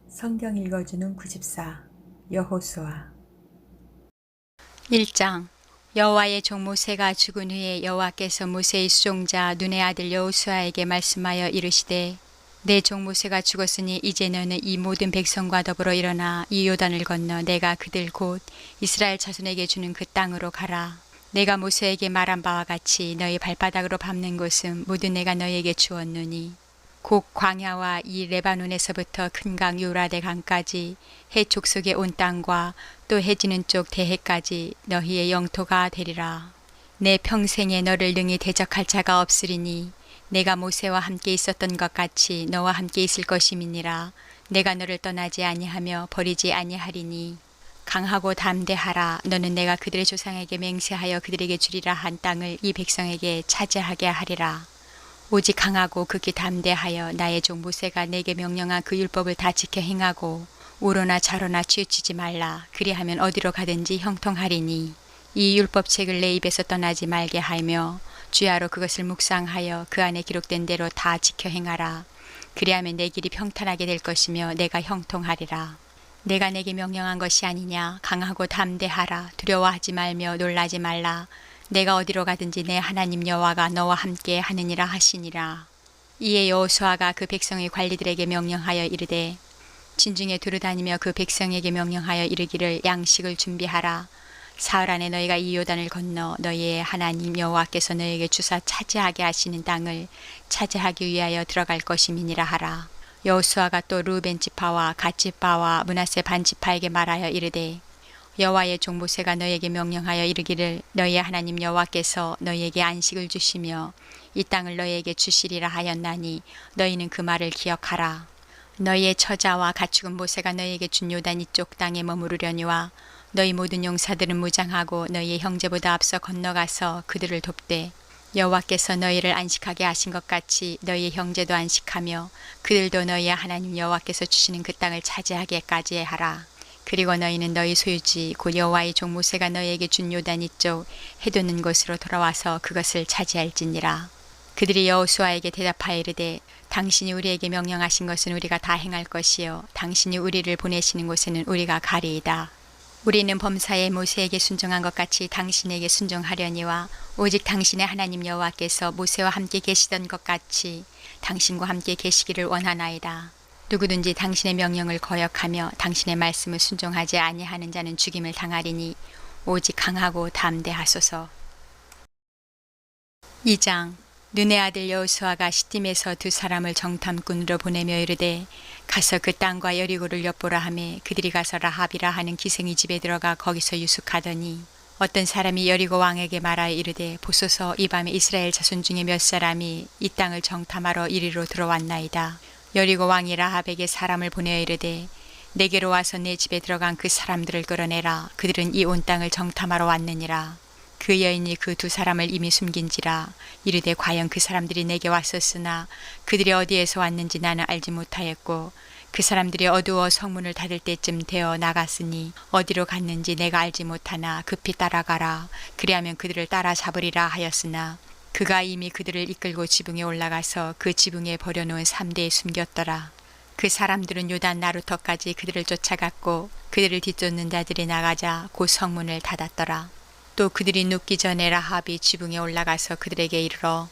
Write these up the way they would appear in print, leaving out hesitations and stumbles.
성경 읽어주는 94 여호수아 1장. 여호와의 종 모세가 죽은 후에 여호와께서 모세의 수종자 눈의 아들 여호수아에게 말씀하여 이르시되 내 종 모세가 죽었으니 이제 너는 이 모든 백성과 더불어 일어나 이 요단을 건너 내가 그들 곧 이스라엘 자손에게 주는 그 땅으로 가라. 내가 모세에게 말한 바와 같이 너희 발바닥으로 밟는 곳은 모두 내가 너희에게 주었노니 곧 광야와 이 레바논에서부터 큰 강 유라데 강까지 해 족속의 온 땅과 또 해지는 쪽 대해까지 너희의 영토가 되리라. 내 평생에 너를 능히 대적할 자가 없으리니 내가 모세와 함께 있었던 것 같이 너와 함께 있을 것임이니라. 내가 너를 떠나지 아니하며 버리지 아니하리니 강하고 담대하라. 너는 내가 그들의 조상에게 맹세하여 그들에게 주리라 한 땅을 이 백성에게 차지하게 하리라. 오직 강하고 극히 담대하여 나의 종 모세가 내게 명령한 그 율법을 다 지켜 행하고 우로나 좌로나 치우치지 말라. 그리하면 어디로 가든지 형통하리니 이 율법책을 내 입에서 떠나지 말게 하며 주야로 그것을 묵상하여 그 안에 기록된 대로 다 지켜 행하라. 그리하면 내 길이 평탄하게 될 것이며 내가 형통하리라. 내가 내게 명령한 것이 아니냐. 강하고 담대하라. 두려워하지 말며 놀라지 말라. 내가 어디로 가든지 내 하나님 여호와가 너와 함께 하느니라 하시니라. 이에 여호수아가 그 백성의 관리들에게 명령하여 이르되 진중에 두루다니며 그 백성에게 명령하여 이르기를 양식을 준비하라. 사흘 안에 너희가 이 요단을 건너 너희의 하나님 여호와께서 너희에게 주사 차지하게 하시는 땅을 차지하기 위하여 들어갈 것임이니라 하라. 여호수아가 또 르우벤 지파와 갓 지파와 므낫세 반 지파에게 말하여 이르되 여호와의 종 모세가 너희에게 명령하여 이르기를 너희의 하나님 여호와께서 너희에게 안식을 주시며 이 땅을 너희에게 주시리라 하였나니 너희는 그 말을 기억하라. 너희의 처자와 가축은 모세가 너희에게 준 요단 이쪽 땅에 머무르려니와 너희 모든 용사들은 무장하고 너희의 형제보다 앞서 건너가서 그들을 돕되 여호와께서 너희를 안식하게 하신 것 같이 너희의 형제도 안식하며 그들도 너희의 하나님 여호와께서 주시는 그 땅을 차지하게까지 하라. 그리고 너희는 너희 소유지 곧 여호와의 종 모세가 너희에게 준 요단 이쪽 해돋는 곳으로 돌아와서 그것을 차지할지니라. 그들이 여호수아에게 대답하여 이르되 당신이 우리에게 명령하신 것은 우리가 다 행할 것이요 당신이 우리를 보내시는 곳에는 우리가 가리이다. 우리는 범사에 모세에게 순종한 것 같이 당신에게 순종하려니와 오직 당신의 하나님 여호와께서 모세와 함께 계시던 것 같이 당신과 함께 계시기를 원하나이다. 누구든지 당신의 명령을 거역하며 당신의 말씀을 순종하지 아니하는 자는 죽임을 당하리니 오직 강하고 담대하소서. 2장. 눈의 아들 여호수아가 시딤에서 두 사람을 정탐꾼으로 보내며 이르되 가서 그 땅과 여리고를 엿보라 하매 그들이 가서 라합이라 하는 기생의 집에 들어가 거기서 유숙하더니 어떤 사람이 여리고 왕에게 말하여 이르되 보소서 이 밤에 이스라엘 자손 중에 몇 사람이 이 땅을 정탐하러 이리로 들어왔나이다. 여리고 왕이 라합에게 사람을 보내어 이르되 내게로 와서 내 집에 들어간 그 사람들을 끌어내라. 그들은 이 온 땅을 정탐하러 왔느니라. 그 여인이 그 두 사람을 이미 숨긴지라. 이르되 과연 그 사람들이 내게 왔었으나 그들이 어디에서 왔는지 나는 알지 못하였고 그 사람들이 어두워 성문을 닫을 때쯤 되어 나갔으니 어디로 갔는지 내가 알지 못하나 급히 따라가라. 그리하면 그들을 따라잡으리라 하였으나 그가 이미 그들을 이끌고 지붕에 올라가서 그 지붕에 버려놓은 삼대에 숨겼더라. 그 사람들은 요단 나루터까지 그들을 쫓아갔고 그들을 뒤쫓는 자들이 나가자 곧 성문을 닫았더라. 또 그들이 눕기 전에 라합이 지붕에 올라가서 그들에게 이르러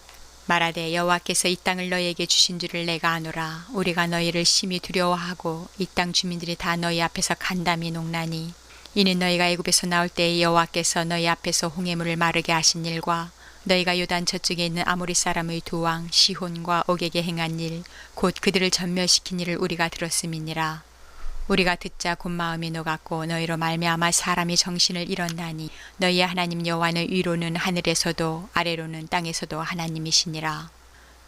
말하되 여호와께서 이 땅을 너희에게 주신 줄을 내가 아노라. 우리가 너희를 심히 두려워하고 이 땅 주민들이 다 너희 앞에서 간담이 녹나니 이는 너희가 애굽에서 나올 때에 여호와께서 너희 앞에서 홍해물을 마르게 하신 일과 너희가 요단 저쪽에 있는 아모리 사람의 두 왕 시혼과 옥에게 행한 일 곧 그들을 전멸시킨 일을 우리가 들었음이니라. 우리가 듣자 곧 마음이 녹았고 너희로 말미암아 사람이 정신을 잃었나니 너희의 하나님 여호와는 위로는 하늘에서도 아래로는 땅에서도 하나님이시니라.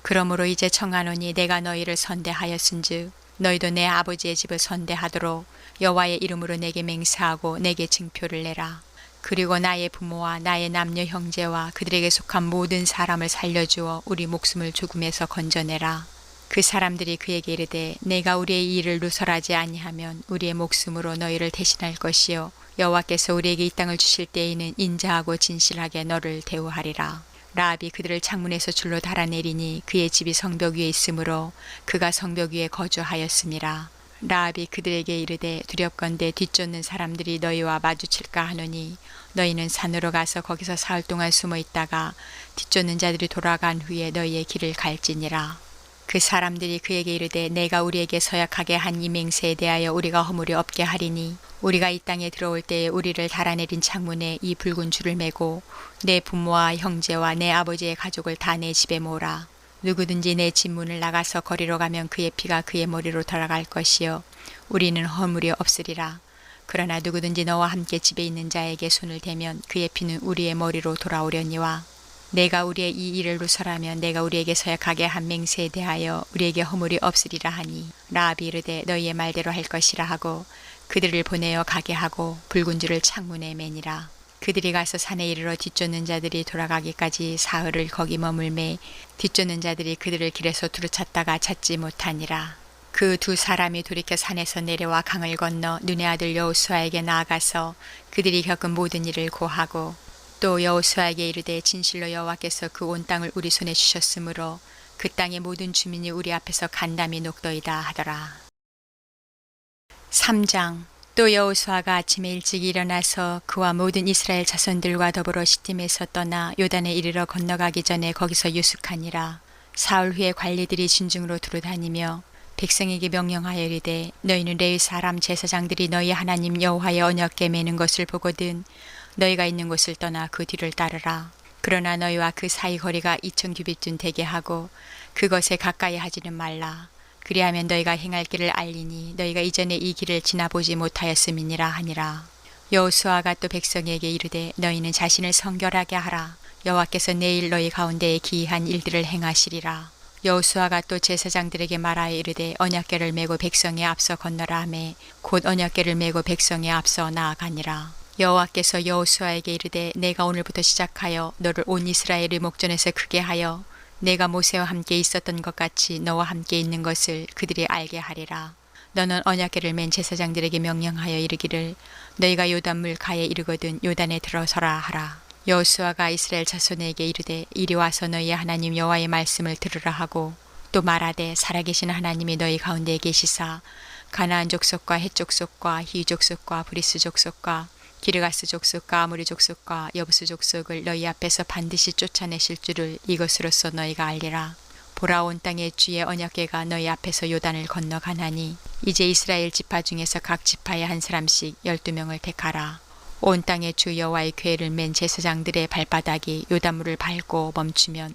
그러므로 이제 청하노니 내가 너희를 선대하였은즉 너희도 내 아버지의 집을 선대하도록 여호와의 이름으로 내게 맹세하고 내게 증표를 내라. 그리고 나의 부모와 나의 남녀 형제와 그들에게 속한 모든 사람을 살려주어 우리 목숨을 죽음에서 건져내라. 그 사람들이 그에게 이르되 내가 우리의 일을 누설하지 아니하면 우리의 목숨으로 너희를 대신할 것이요 여호와께서 우리에게 이 땅을 주실 때에는 인자하고 진실하게 너를 대우하리라. 라합이 그들을 창문에서 줄로 달아내리니 그의 집이 성벽 위에 있으므로 그가 성벽 위에 거주하였음이라. 라합이 그들에게 이르되 두렵건대 뒤쫓는 사람들이 너희와 마주칠까 하노니 너희는 산으로 가서 거기서 사흘 동안 숨어 있다가 뒤쫓는 자들이 돌아간 후에 너희의 길을 갈지니라. 그 사람들이 그에게 이르되 내가 우리에게 서약하게 한 이 맹세에 대하여 우리가 허물이 없게 하리니 우리가 이 땅에 들어올 때에 우리를 달아내린 창문에 이 붉은 줄을 매고 내 부모와 형제와 내 아버지의 가족을 다 내 집에 모으라. 누구든지 내 집 문을 나가서 거리로 가면 그의 피가 그의 머리로 돌아갈 것이요 우리는 허물이 없으리라. 그러나 누구든지 너와 함께 집에 있는 자에게 손을 대면 그의 피는 우리의 머리로 돌아오려니와 내가 우리의 이 일을 누설하면 내가 우리에게 서약하게 한 맹세에 대하여 우리에게 허물이 없으리라 하니 라합이 이르되 너희의 말대로 할 것이라 하고 그들을 보내어 가게 하고 붉은 줄을 창문에 매니라. 그들이 가서 산에 이르러 뒤쫓는 자들이 돌아가기까지 사흘을 거기 머물매 뒤쫓는 자들이 그들을 길에서 두루 찾다가 찾지 못하니라. 그 두 사람이 돌이켜 산에서 내려와 강을 건너 눈의 아들 여호수아에게 나아가서 그들이 겪은 모든 일을 고하고 또 여호수아에게 이르되 진실로 여호와께서 그 온 땅을 우리 손에 주셨으므로 그 땅의 모든 주민이 우리 앞에서 간담이 녹더이다 하더라. 3장. 또 여호수아가 아침에 일찍 일어나서 그와 모든 이스라엘 자손들과 더불어 시팀에서 떠나 요단에 이르러 건너가기 전에 거기서 유숙하니라. 사흘 후에 관리들이 진중으로 두루 다니며 백성에게 명령하여 이르되 너희는 레위 사람 제사장들이 너희 하나님 여호와의 언약궤 매는 것을 보거든 너희가 있는 곳을 떠나 그 뒤를 따르라. 그러나 너희와 그 사이 거리가 2000규빗쯤 되게 하고 그것에 가까이 하지는 말라. 그리하면 너희가 행할 길을 알리니 너희가 이전에 이 길을 지나보지 못하였음이니라 하니라. 여호수아가 또 백성에게 이르되 너희는 자신을 성결하게 하라. 여호와께서 내일 너희 가운데에 기이한 일들을 행하시리라. 여호수아가 또 제사장들에게 말하여 이르되 언약궤를 메고 백성에 앞서 건너라 하매 곧 언약궤를 메고 백성에 앞서 나아가니라. 여호와께서 여호수아에게 이르되 내가 오늘부터 시작하여 너를 온 이스라엘의 목전에서 크게 하여 내가 모세와 함께 있었던 것 같이 너와 함께 있는 것을 그들이 알게 하리라. 너는 언약궤를 맨 제사장들에게 명령하여 이르기를 너희가 요단물 가에 이르거든 요단에 들어서라 하라. 여호수아가 이스라엘 자손에게 이르되 이리 와서 너희의 하나님 여호와의 말씀을 들으라 하고 또 말하되 살아계신 하나님이 너희 가운데에 계시사 가나안 족속과 헷 족속과 히 족속과 브리스 족속과 기르가스 족속과 아모리 족속과 여부스 족속을 너희 앞에서 반드시 쫓아내실 줄을 이것으로써 너희가 알리라. 보라 온 땅의 주의 언약궤가 너희 앞에서 요단을 건너가나니 이제 이스라엘 지파 중에서 각 지파에 한 사람씩 12명을 택하라. 온 땅의 주 여호와의 궤를 맨 제사장들의 발바닥이 요단물을 밟고 멈추면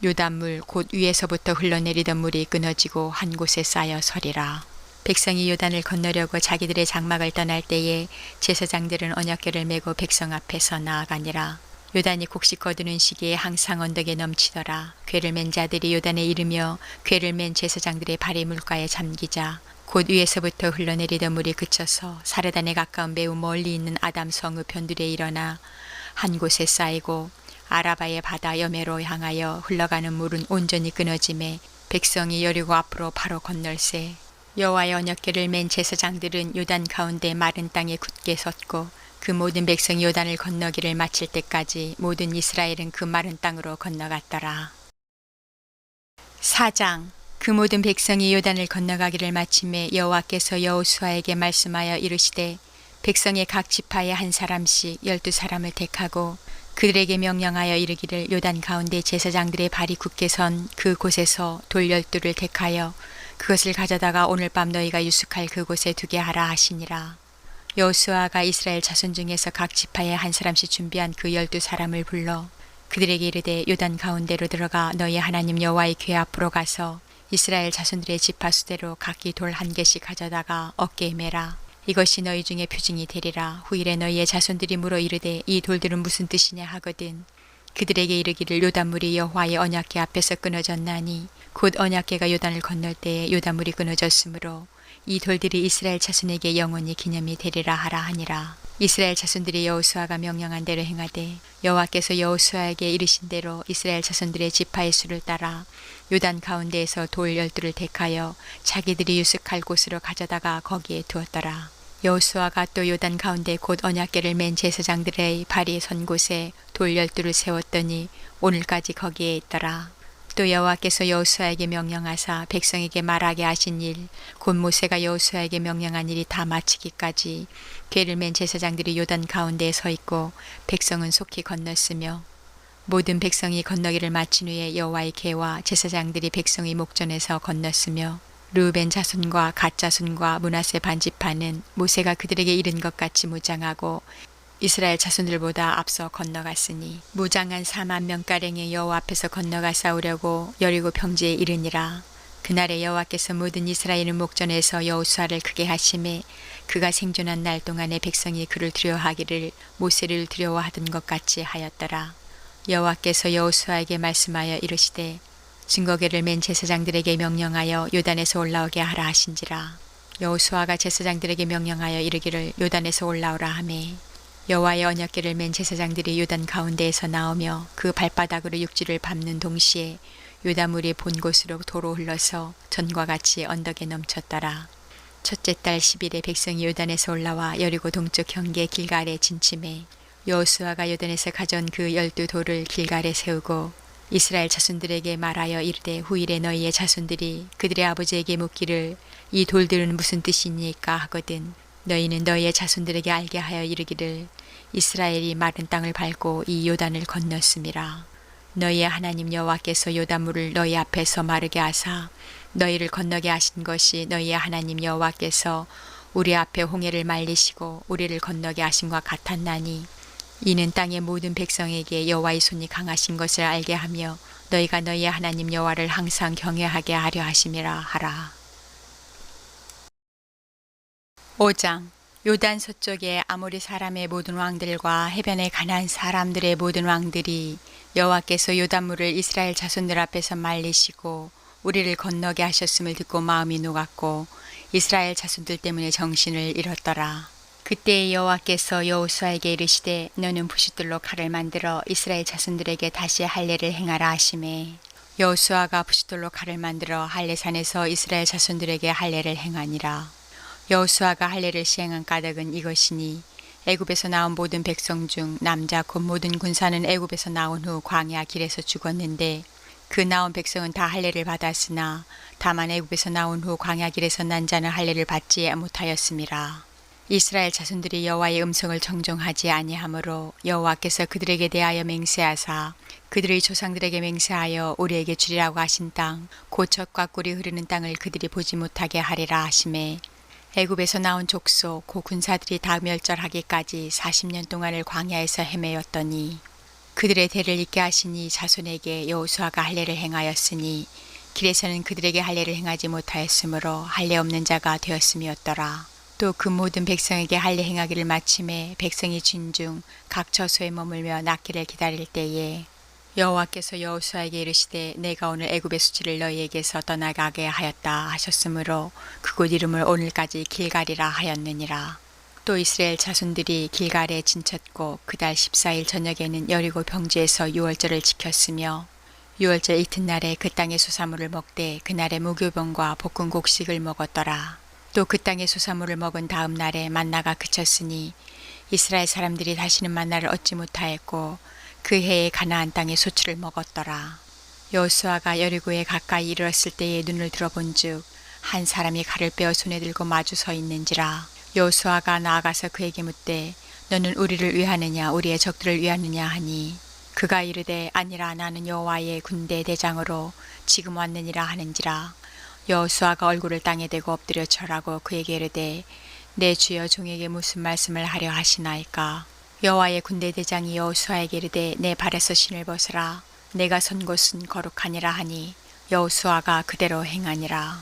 요단물 곧 위에서부터 흘러내리던 물이 끊어지고 한 곳에 쌓여 서리라. 백성이 요단을 건너려고 자기들의 장막을 떠날 때에 제사장들은 언약궤를 메고 백성 앞에서 나아가니라. 요단이 곡식 거두는 시기에 항상 언덕에 넘치더라. 궤를 맨 자들이 요단에 이르며 궤를 맨 제사장들의 발이 물가에 잠기자 곧 위에서부터 흘러내리던 물이 그쳐서 사르단에 가까운 매우 멀리 있는 아담 성읍 변두리에 일어나 한 곳에 쌓이고 아라바의 바다 여매로 향하여 흘러가는 물은 온전히 끊어짐에 백성이 여리고 앞으로 바로 건널세. 여호와의 언약궤를 맨 제사장들은 요단 가운데 마른 땅에 굳게 섰고 그 모든 백성이 요단을 건너기를 마칠 때까지 모든 이스라엘은 그 마른 땅으로 건너갔더라. 4장. 그 모든 백성이 요단을 건너가기를 마침에 여호와께서 여호수아에게 말씀하여 이르시되 백성의 각 지파에 한 사람씩 12사람을 택하고 그들에게 명령하여 이르기를 요단 가운데 제사장들의 발이 굳게 선 그 곳에서 돌 12를 택하여 그것을 가져다가 오늘 밤 너희가 유숙할 그곳에 두게 하라 하시니라. 여호수아가 이스라엘 자손 중에서 각 지파에 한 사람씩 준비한 그 12사람을 불러 그들에게 이르되 요단 가운데로 들어가 너희 하나님 여호와의 궤 앞으로 가서 이스라엘 자손들의 지파 수대로 각기 돌 1개씩 가져다가 어깨에 매라. 이것이 너희 중에 표징이 되리라. 후일에 너희의 자손들이 물어 이르되 이 돌들은 무슨 뜻이냐 하거든 그들에게 이르기를 요단물이 여호와의 언약궤 앞에서 끊어졌나니 곧 언약궤가 요단을 건널 때에 요단물이 끊어졌으므로 이 돌들이 이스라엘 자손에게 영원히 기념이 되리라 하라 하니라. 이스라엘 자손들이 여호수아가 명령한 대로 행하되 여호와께서 여호수아에게 이르신 대로 이스라엘 자손들의 지파의 수를 따라 요단 가운데에서 돌 12를 택하여 자기들이 유숙할 곳으로 가져다가 거기에 두었더라. 여호수아가 또 요단 가운데 곧 언약궤를 맨 제사장들의 발이 선 곳에 돌 12를 세웠더니 오늘까지 거기에 있더라. 또 여호와께서 여호수아에게 명령하사 백성에게 말하게 하신 일 곧 모세가 여호수아에게 명령한 일이 다 마치기까지 궤를 맨 제사장들이 요단 가운데에 서 있고 백성은 속히 건넜으며 모든 백성이 건너기를 마친 후에 여호와의 궤와 제사장들이 백성의 목전에서 건넜으며 르우벤 자손과 갓 자손과 므낫세 반지파는 모세가 그들에게 이른 것 같이 무장하고 이스라엘 자손들보다 앞서 건너갔으니 무장한 4만 명가량의 여호와 앞에서 건너가 싸우려고 여리고 평지에 이르니라. 그날에 여호와께서 모든 이스라엘의 목전에서 여호수아를 크게 하심에 그가 생존한 날 동안에 백성이 그를 두려워하기를 모세를 두려워하던 것 같이 하였더라. 여호와께서 여호수아에게 말씀하여 이르시되 증거궤를 맨 제사장들에게 명령하여 요단에서 올라오게 하라 하신지라. 여호수아가 제사장들에게 명령하여 이르기를 요단에서 올라오라 하매 여호와의 언약궤를 맨 제사장들이 요단 가운데에서 나오며 그 발바닥으로 육지를 밟는 동시에 요단물이 본 곳으로 도로 흘러서 전과 같이 언덕에 넘쳤더라. 첫째 달 10일에 백성이 요단에서 올라와 여리고 동쪽 경계 길갈에 진침해 여호수아가 요단에서 가져온 그 12돌을 길갈에 세우고 이스라엘 자손들에게 말하여 이르되 후일에 너희의 자손들이 그들의 아버지에게 묻기를 이 돌들은 무슨 뜻이니까 하거든 너희는 너희의 자손들에게 알게 하여 이르기를 이스라엘이 마른 땅을 밟고 이 요단을 건넜음이라. 너희의 하나님 여호와께서 요단물을 너희 앞에서 마르게 하사 너희를 건너게 하신 것이 너희의 하나님 여호와께서 우리 앞에 홍해를 말리시고 우리를 건너게 하심과 같았나니 이는 땅의 모든 백성에게 여호와의 손이 강하신 것을 알게 하며 너희가 너희의 하나님 여호와를 항상 경외하게 하려 하심이라 하라. 5장 요단 서쪽에 아모리 사람의 모든 왕들과 해변에 가나안 사람들의 모든 왕들이 여호와께서 요단물을 이스라엘 자손들 앞에서 말리시고 우리를 건너게 하셨음을 듣고 마음이 녹았고 이스라엘 자손들 때문에 정신을 잃었더라. 그때 여호와께서 여호수아에게 이르시되 너는 부싯돌로 칼을 만들어 이스라엘 자손들에게 다시 할례를 행하라 하시매 여호수아가 부싯돌로 칼을 만들어 할례산에서 이스라엘 자손들에게 할례를 행하니라. 여호수아가 할례를 시행한 까닭은 이것이니 애굽에서 나온 모든 백성 중 남자 곧 모든 군사는 애굽에서 나온 후 광야 길에서 죽었는데 그 나온 백성은 다 할례를 받았으나 다만 애굽에서 나온 후 광야 길에서 난 자는 할례를 받지 못하였음이라. 이스라엘 자손들이 여호와의 음성을 정종하지 아니하므로 여호와께서 그들에게 대하여 맹세하사 그들의 조상들에게 맹세하여 우리에게 주리라고 하신 땅 곧 젖과 꿀이 흐르는 땅을 그들이 보지 못하게 하리라 하시매 애굽에서 나온 족속 그 군사들이 다 멸절하기까지 40년 동안을 광야에서 헤매었더니 그들의 대를 잇게 하시니 자손에게 여호수아가 할례를 행하였으니 길에서는 그들에게 할례를 행하지 못하였으므로 할례 없는 자가 되었음이었더라. 또 그 모든 백성에게 할례 행하기를 마침에 백성이 진중 각 처소에 머물며 낫기를 기다릴 때에 여호와께서 여호수아에게 이르시되 내가 오늘 애굽의 수치를 너희에게서 떠나가게 하였다 하셨으므로 그곳 이름을 오늘까지 길갈이라 하였느니라. 또 이스라엘 자손들이 길갈에 진쳤고 그달 14일 저녁에는 여리고 평지에서 유월절을 지켰으며 유월절 이튿날에 그 땅의 소사물을 먹되 그날에 무교병과 볶은 곡식을 먹었더라. 또 그 땅의 소사물을 먹은 다음 날에 만나가 그쳤으니 이스라엘 사람들이 다시는 만나를 얻지 못하였고 그 해에 가나안 땅의 소출을 먹었더라. 여호수아가 여리고에 가까이 이르렀을 때에 눈을 들어본즉 한 사람이 칼을 빼어 손에 들고 마주 서 있는지라. 여호수아가 나아가서 그에게 묻되 너는 우리를 위하느냐 우리의 적들을 위하느냐 하니 그가 이르되 아니라 나는 여호와의 군대 대장으로 지금 왔느니라 하는지라. 여호수아가 얼굴을 땅에 대고 엎드려 절하고 그에게 이르되 내 주여 종에게 무슨 말씀을 하려 하시나이까. 여호와의 군대 대장이 여호수아에게 이르되 내 발에서 신을 벗으라. 내가 선 곳은 거룩하니라 하니 여호수아가 그대로 행하니라.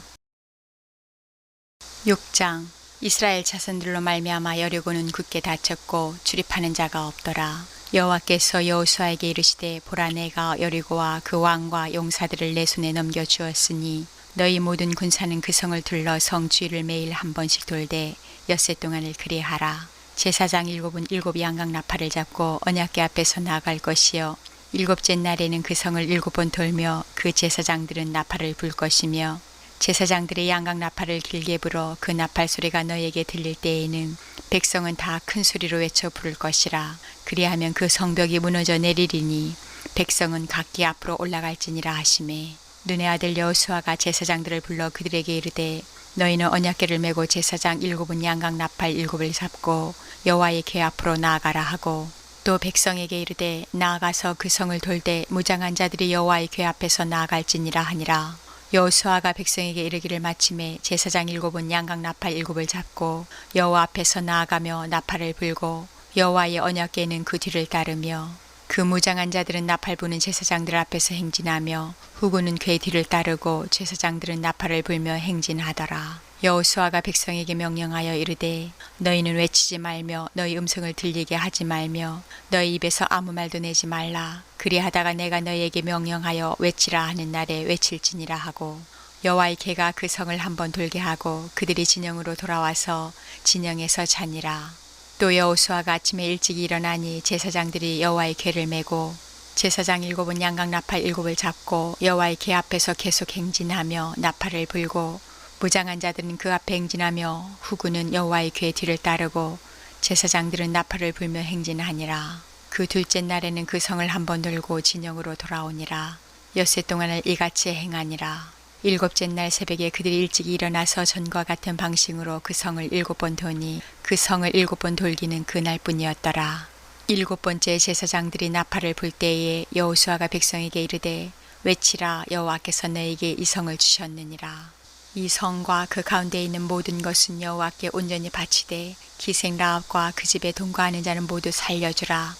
6장 이스라엘 자손들로 말미암아 여리고는 굳게 닫혔고 출입하는 자가 없더라. 여호와께서 여호수아에게 이르시되 보라 내가 여리고와 그 왕과 용사들을 내 손에 넘겨 주었으니 너희 모든 군사는 그 성을 둘러 성 주위를 매일 한 번씩 돌되 엿새 동안을 그리하라. 제사장 7은 7 양각 나팔을 잡고 언약궤 앞에서 나아갈 것이요 7째 날에는 그 성을 7번 돌며 그 제사장들은 나팔을 불 것이며 제사장들의 양각 나팔을 길게 불어 그 나팔 소리가 너에게 들릴 때에는 백성은 다 큰 소리로 외쳐 부를 것이라. 그리하면 그 성벽이 무너져 내리리니 백성은 각기 앞으로 올라갈지니라 하시매 눈의 아들 여호수아가 제사장들을 불러 그들에게 이르되 너희는 언약궤를 메고 제사장 7은 양각 나팔 7을 잡고 여호와의 궤 앞으로 나아가라 하고 또 백성에게 이르되 나아가서 그 성을 돌되 무장한 자들이 여호와의 궤 앞에서 나아갈지니라 하니라. 여호수아가 백성에게 이르기를 마침에 제사장 7은 양각 나팔 7을 잡고 여호와 앞에서 나아가며 나팔을 불고 여호와의 언약궤는 그 뒤를 따르며 그 무장한 자들은 나팔 부는 제사장들 앞에서 행진하며 후군은 궤 뒤를 따르고 제사장들은 나팔을 불며 행진하더라. 여호수아가 백성에게 명령하여 이르되 너희는 외치지 말며 너희 음성을 들리게 하지 말며 너희 입에서 아무 말도 내지 말라. 그리하다가 내가 너희에게 명령하여 외치라 하는 날에 외칠지니라 하고 여호와의 궤가 그 성을 한번 돌게 하고 그들이 진영으로 돌아와서 진영에서 자니라. 또 여호수아가 아침에 일찍 일어나니 제사장들이 여호와의 궤를 메고 제사장 7은 양각 나팔 7을 잡고 여호와의 궤 앞에서 계속 행진하며 나팔을 불고 무장한 자들은 그 앞에 행진하며 후군은 여호와의 궤 뒤를 따르고 제사장들은 나팔을 불며 행진하니라. 그 둘째 날에는 그 성을 한번 돌고 진영으로 돌아오니라. 엿새 동안을 이같이 행하니라. 일곱째 날 새벽에 그들이 일찍 일어나서 전과 같은 방식으로 그 성을 7번 도니 그 성을 7번 돌기는 그날뿐이었더라. 7번째 제사장들이 나팔을 불 때에 여호수아가 백성에게 이르되 외치라. 여호와께서 너에게 이 성을 주셨느니라. 이 성과 그 가운데 있는 모든 것은 여호와께 온전히 바치되 기생 라합과 그 집에 동거하는 자는 모두 살려주라.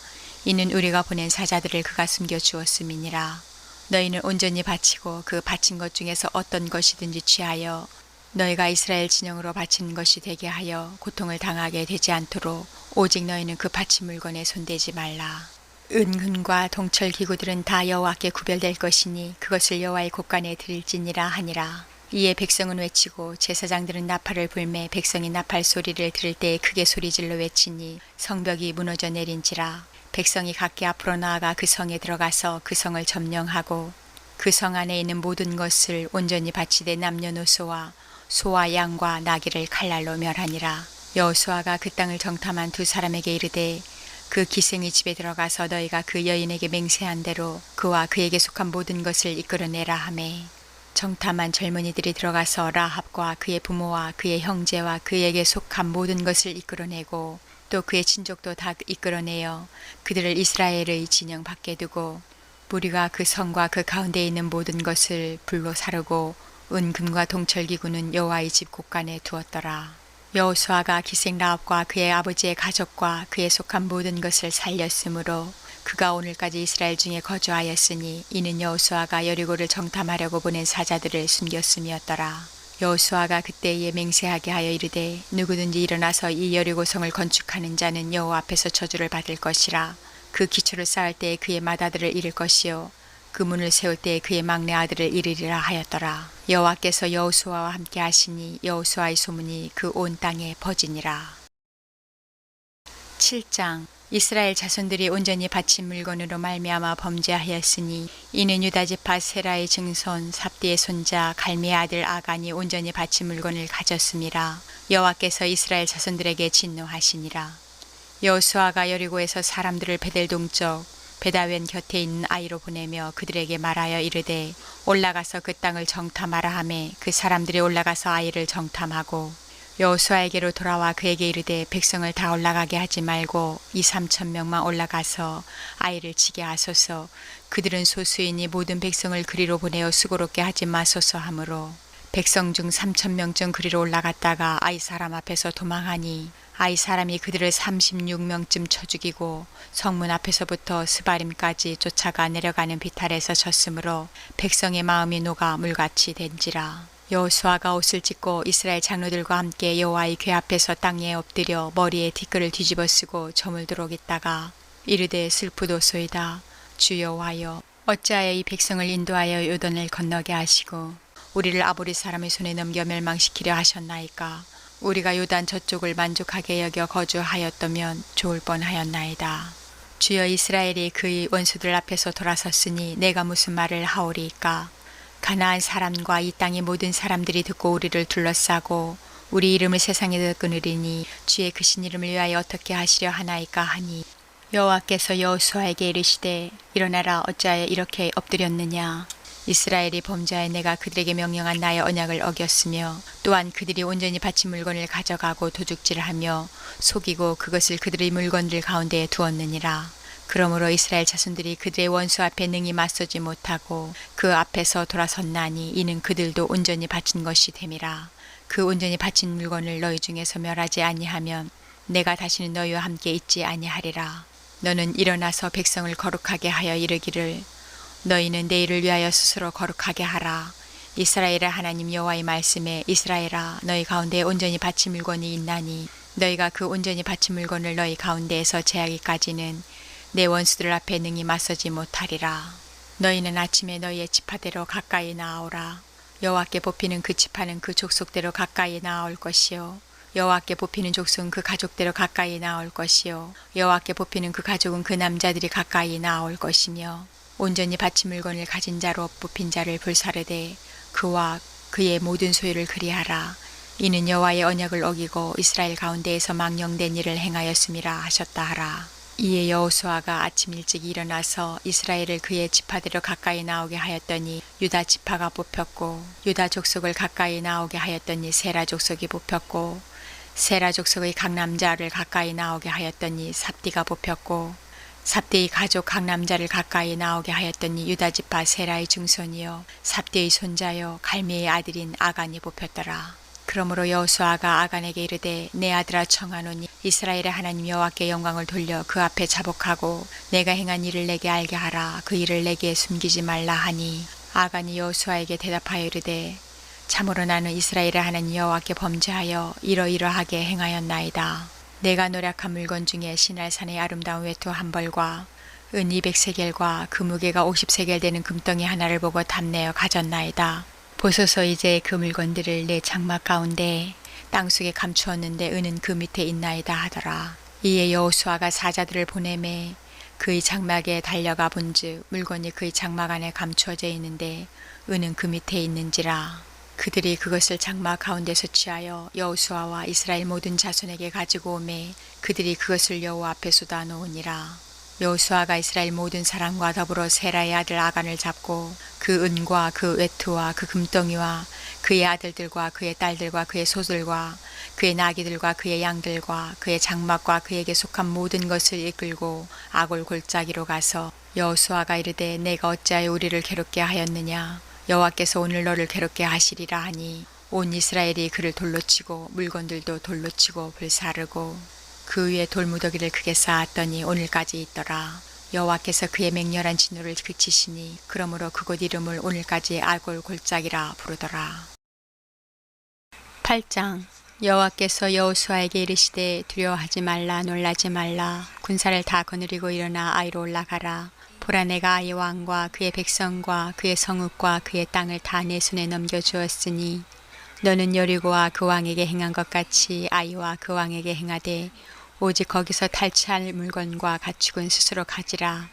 이는 우리가 보낸 사자들을 그가 숨겨 주었음이니라. 너희는 온전히 바치고 그 바친 것 중에서 어떤 것이든지 취하여 너희가 이스라엘 진영으로 바치는 것이 되게 하여 고통을 당하게 되지 않도록 오직 너희는 그 바친 물건에 손대지 말라. 은금과 동철 기구들은 다 여호와께 구별될 것이니 그것을 여호와의 곳간에 드릴지니라 하니라. 이에 백성은 외치고 제사장들은 나팔을 불매 백성이 나팔 소리를 들을 때 크게 소리질러 외치니 성벽이 무너져 내린지라. 백성이 각기 앞으로 나아가 그 성에 들어가서 그 성을 점령하고 그 성 안에 있는 모든 것을 온전히 바치되 남녀노소와 소와 양과 나귀를 칼날로 멸하니라. 여호수아가 그 땅을 정탐한 두 사람에게 이르되 그 기생의 집에 들어가서 너희가 그 여인에게 맹세한 대로 그와 그에게 속한 모든 것을 이끌어내라 하매 정탐한 젊은이들이 들어가서 라합과 그의 부모와 그의 형제와 그에게 속한 모든 것을 이끌어내고 또 그의 친족도 다 이끌어내어 그들을 이스라엘의 진영 밖에 두고 무리가 그 성과 그 가운데 있는 모든 것을 불로 사르고 은금과 동철기구는 여호와의 집 곳간에 두었더라. 여호수아가 기생 라합과 그의 아버지의 가족과 그에 속한 모든 것을 살렸으므로 그가 오늘까지 이스라엘 중에 거주하였으니 이는 여호수아가 여리고를 정탐하려고 보낸 사자들을 숨겼음이었더라. 여호수아가 그때에 맹세하게 하여 이르되 누구든지 일어나서 이 여리고성을 건축하는 자는 여호와 앞에서 저주를 받을 것이라. 그 기초를 쌓을 때에 그의 맏아들을 잃을 것이요 그 문을 세울 때에 그의 막내 아들을 잃으리라 하였더라. 여호와께서 여호수아와 함께 하시니 여호수아의 소문이 그 온 땅에 퍼지니라. 7장. 이스라엘 자손들이 온전히 바친 물건으로 말미암아 범죄하였으니 이는 유다 지파 세라의 증손 삽디의 손자 갈미의 아들 아간이 온전히 바친 물건을 가졌음이라. 여호와께서 이스라엘 자손들에게 진노하시니라. 여호수아가 여리고에서 사람들을 베델 동쪽 베다웬 곁에 있는 아이로 보내며 그들에게 말하여 이르되 올라가서 그 땅을 정탐하라 하매 그 사람들이 올라가서 아이를 정탐하고 여호수아에게로 돌아와 그에게 이르되 백성을 다 올라가게 하지 말고 2~3천 명만 올라가서 아이를 치게 하소서. 그들은 소수이니 모든 백성을 그리로 보내어 수고롭게 하지 마소서 하므로 백성 중 3,000명쯤 그리로 올라갔다가 아이 사람 앞에서 도망하니 아이 사람이 그들을 36명쯤 쳐 죽이고 성문 앞에서부터 스바림까지 쫓아가 내려가는 비탈에서 쳤으므로 백성의 마음이 녹아 물같이 된지라. 여호수아가 옷을 찢고 이스라엘 장로들과 함께 여호와의 궤 앞에서 땅에 엎드려 머리에 티끌을 뒤집어 쓰고 저물도록 있다가 이르되 슬프도소이다. 주 여호와여 어찌하여 이 백성을 인도하여 요단을 건너게 하시고 우리를 아모리 사람의 손에 넘겨 멸망시키려 하셨나이까. 우리가 요단 저쪽을 만족하게 여겨 거주하였다면 좋을 뻔하였나이다. 주여 이스라엘이 그의 원수들 앞에서 돌아섰으니 내가 무슨 말을 하오리이까. 가나안 사람과 이 땅의 모든 사람들이 듣고 우리를 둘러싸고 우리 이름을 세상에서 끊으리니 주의 크신 이름을 위하여 어떻게 하시려 하나이까 하니 여호와께서 여호수아에게 이르시되 일어나라 어찌하여 이렇게 엎드렸느냐. 이스라엘이 범죄하여 내가 그들에게 명령한 나의 언약을 어겼으며 또한 그들이 온전히 바친 물건을 가져가고 도둑질하며 속이고 그것을 그들의 물건들 가운데에 두었느니라. 그러므로 이스라엘 자손들이 그들의 원수 앞에 능히 맞서지 못하고 그 앞에서 돌아섰나니 이는 그들도 온전히 바친 것이 됨이라. 그 온전히 바친 물건을 너희 중에서 멸하지 아니하면 내가 다시는 너희와 함께 있지 아니하리라. 너는 일어나서 백성을 거룩하게 하여 이르기를 너희는 내일을 위하여 스스로 거룩하게 하라. 이스라엘의 하나님 여호와의 말씀에 이스라엘아 너희 가운데 온전히 바친 물건이 있나니 너희가 그 온전히 바친 물건을 너희 가운데에서 제하기까지는 내 원수들 앞에 능히 맞서지 못하리라. 너희는 아침에 너희의 지파대로 가까이 나아오라. 여호와께 뽑히는 그 지파는 그 족속대로 가까이 나아올 것이요 여호와께 뽑히는 족속은 그 가족대로 가까이 나아올 것이요 여호와께 뽑히는 그 가족은 그 남자들이 가까이 나아올 것이며 온전히 바친 물건을 가진 자로 뽑힌 자를 불사르되 그와 그의 모든 소유를 그리하라. 이는 여호와의 언약을 어기고 이스라엘 가운데에서 망령된 일을 행하였음이라 하셨다 하라. 이에 여호수아가 아침 일찍 일어나서 이스라엘을 그의 지파대로 가까이 나오게 하였더니 유다 지파가 뽑혔고 유다 족속을 가까이 나오게 하였더니 세라 족속이 뽑혔고 세라 족속의 각 남자를 가까이 나오게 하였더니 삽디가 뽑혔고 삽디의 가족 각 남자를 가까이 나오게 하였더니 유다 지파 세라의 증손이요 삽디의 손자요 갈미의 아들인 아간이 뽑혔더라. 그러므로 여호수아가 아간에게 이르되 내 아들아 청하노니 이스라엘의 하나님 여호와께 영광을 돌려 그 앞에 자복하고 내가 행한 일을 내게 알게 하라. 그 일을 내게 숨기지 말라 하니 아간이 여호수아에게 대답하여 이르되 참으로 나는 이스라엘의 하나님 여호와께 범죄하여 이러이러하게 행하였나이다. 내가 노력한 물건 중에 시날산의 아름다운 외투 한 벌과 은 200세겔과 그 무게가 50세겔 되는 금덩이 하나를 보고 탐내어 가졌나이다. 보소서 이제 그 물건들을 내 장막 가운데 땅속에 감추었는데 은은 그 밑에 있나이다 하더라. 이에 여호수아가 사자들을 보내매 그의 장막에 달려가 본즉 물건이 그의 장막 안에 감추어져 있는데 은은 그 밑에 있는지라. 그들이 그것을 장막 가운데서 취하여 여호수아와 이스라엘 모든 자손에게 가지고 오매 그들이 그것을 여호와 앞에 쏟아 놓으니라. 여호수아가 이스라엘 모든 사람과 더불어 세라의 아들 아간을 잡고 그 은과 그 외투와 그 금덩이와 그의 아들들과 그의 딸들과 그의 소들과 그의 나귀들과 그의 양들과 그의 장막과 그에게 속한 모든 것을 이끌고 아골 골짜기로 가서 여호수아가 이르되 내가 어찌하여 우리를 괴롭게 하였느냐. 여호와께서 오늘 너를 괴롭게 하시리라 하니 온 이스라엘이 그를 돌로 치고 물건들도 돌로 치고 불사르고 그 위에 돌무더기를 크게 쌓았더니 오늘까지 있더라. 여호와께서 그의 맹렬한 진노를 그치시니 그러므로 그곳 이름을 오늘까지 아골 골짜기라 부르더라. 8장. 여호와께서 여호수아에게 이르시되 두려워하지 말라 놀라지 말라 군사를 다 거느리고 일어나 아이로 올라가라. 보라 내가 아이 왕과 그의 백성과 그의 성읍과 그의 땅을 다 내 손에 넘겨주었으니 너는 여리고와 그 왕에게 행한 것 같이 아이와 그 왕에게 행하되 오직 거기서 탈취할 물건과 가축은 스스로 가지라.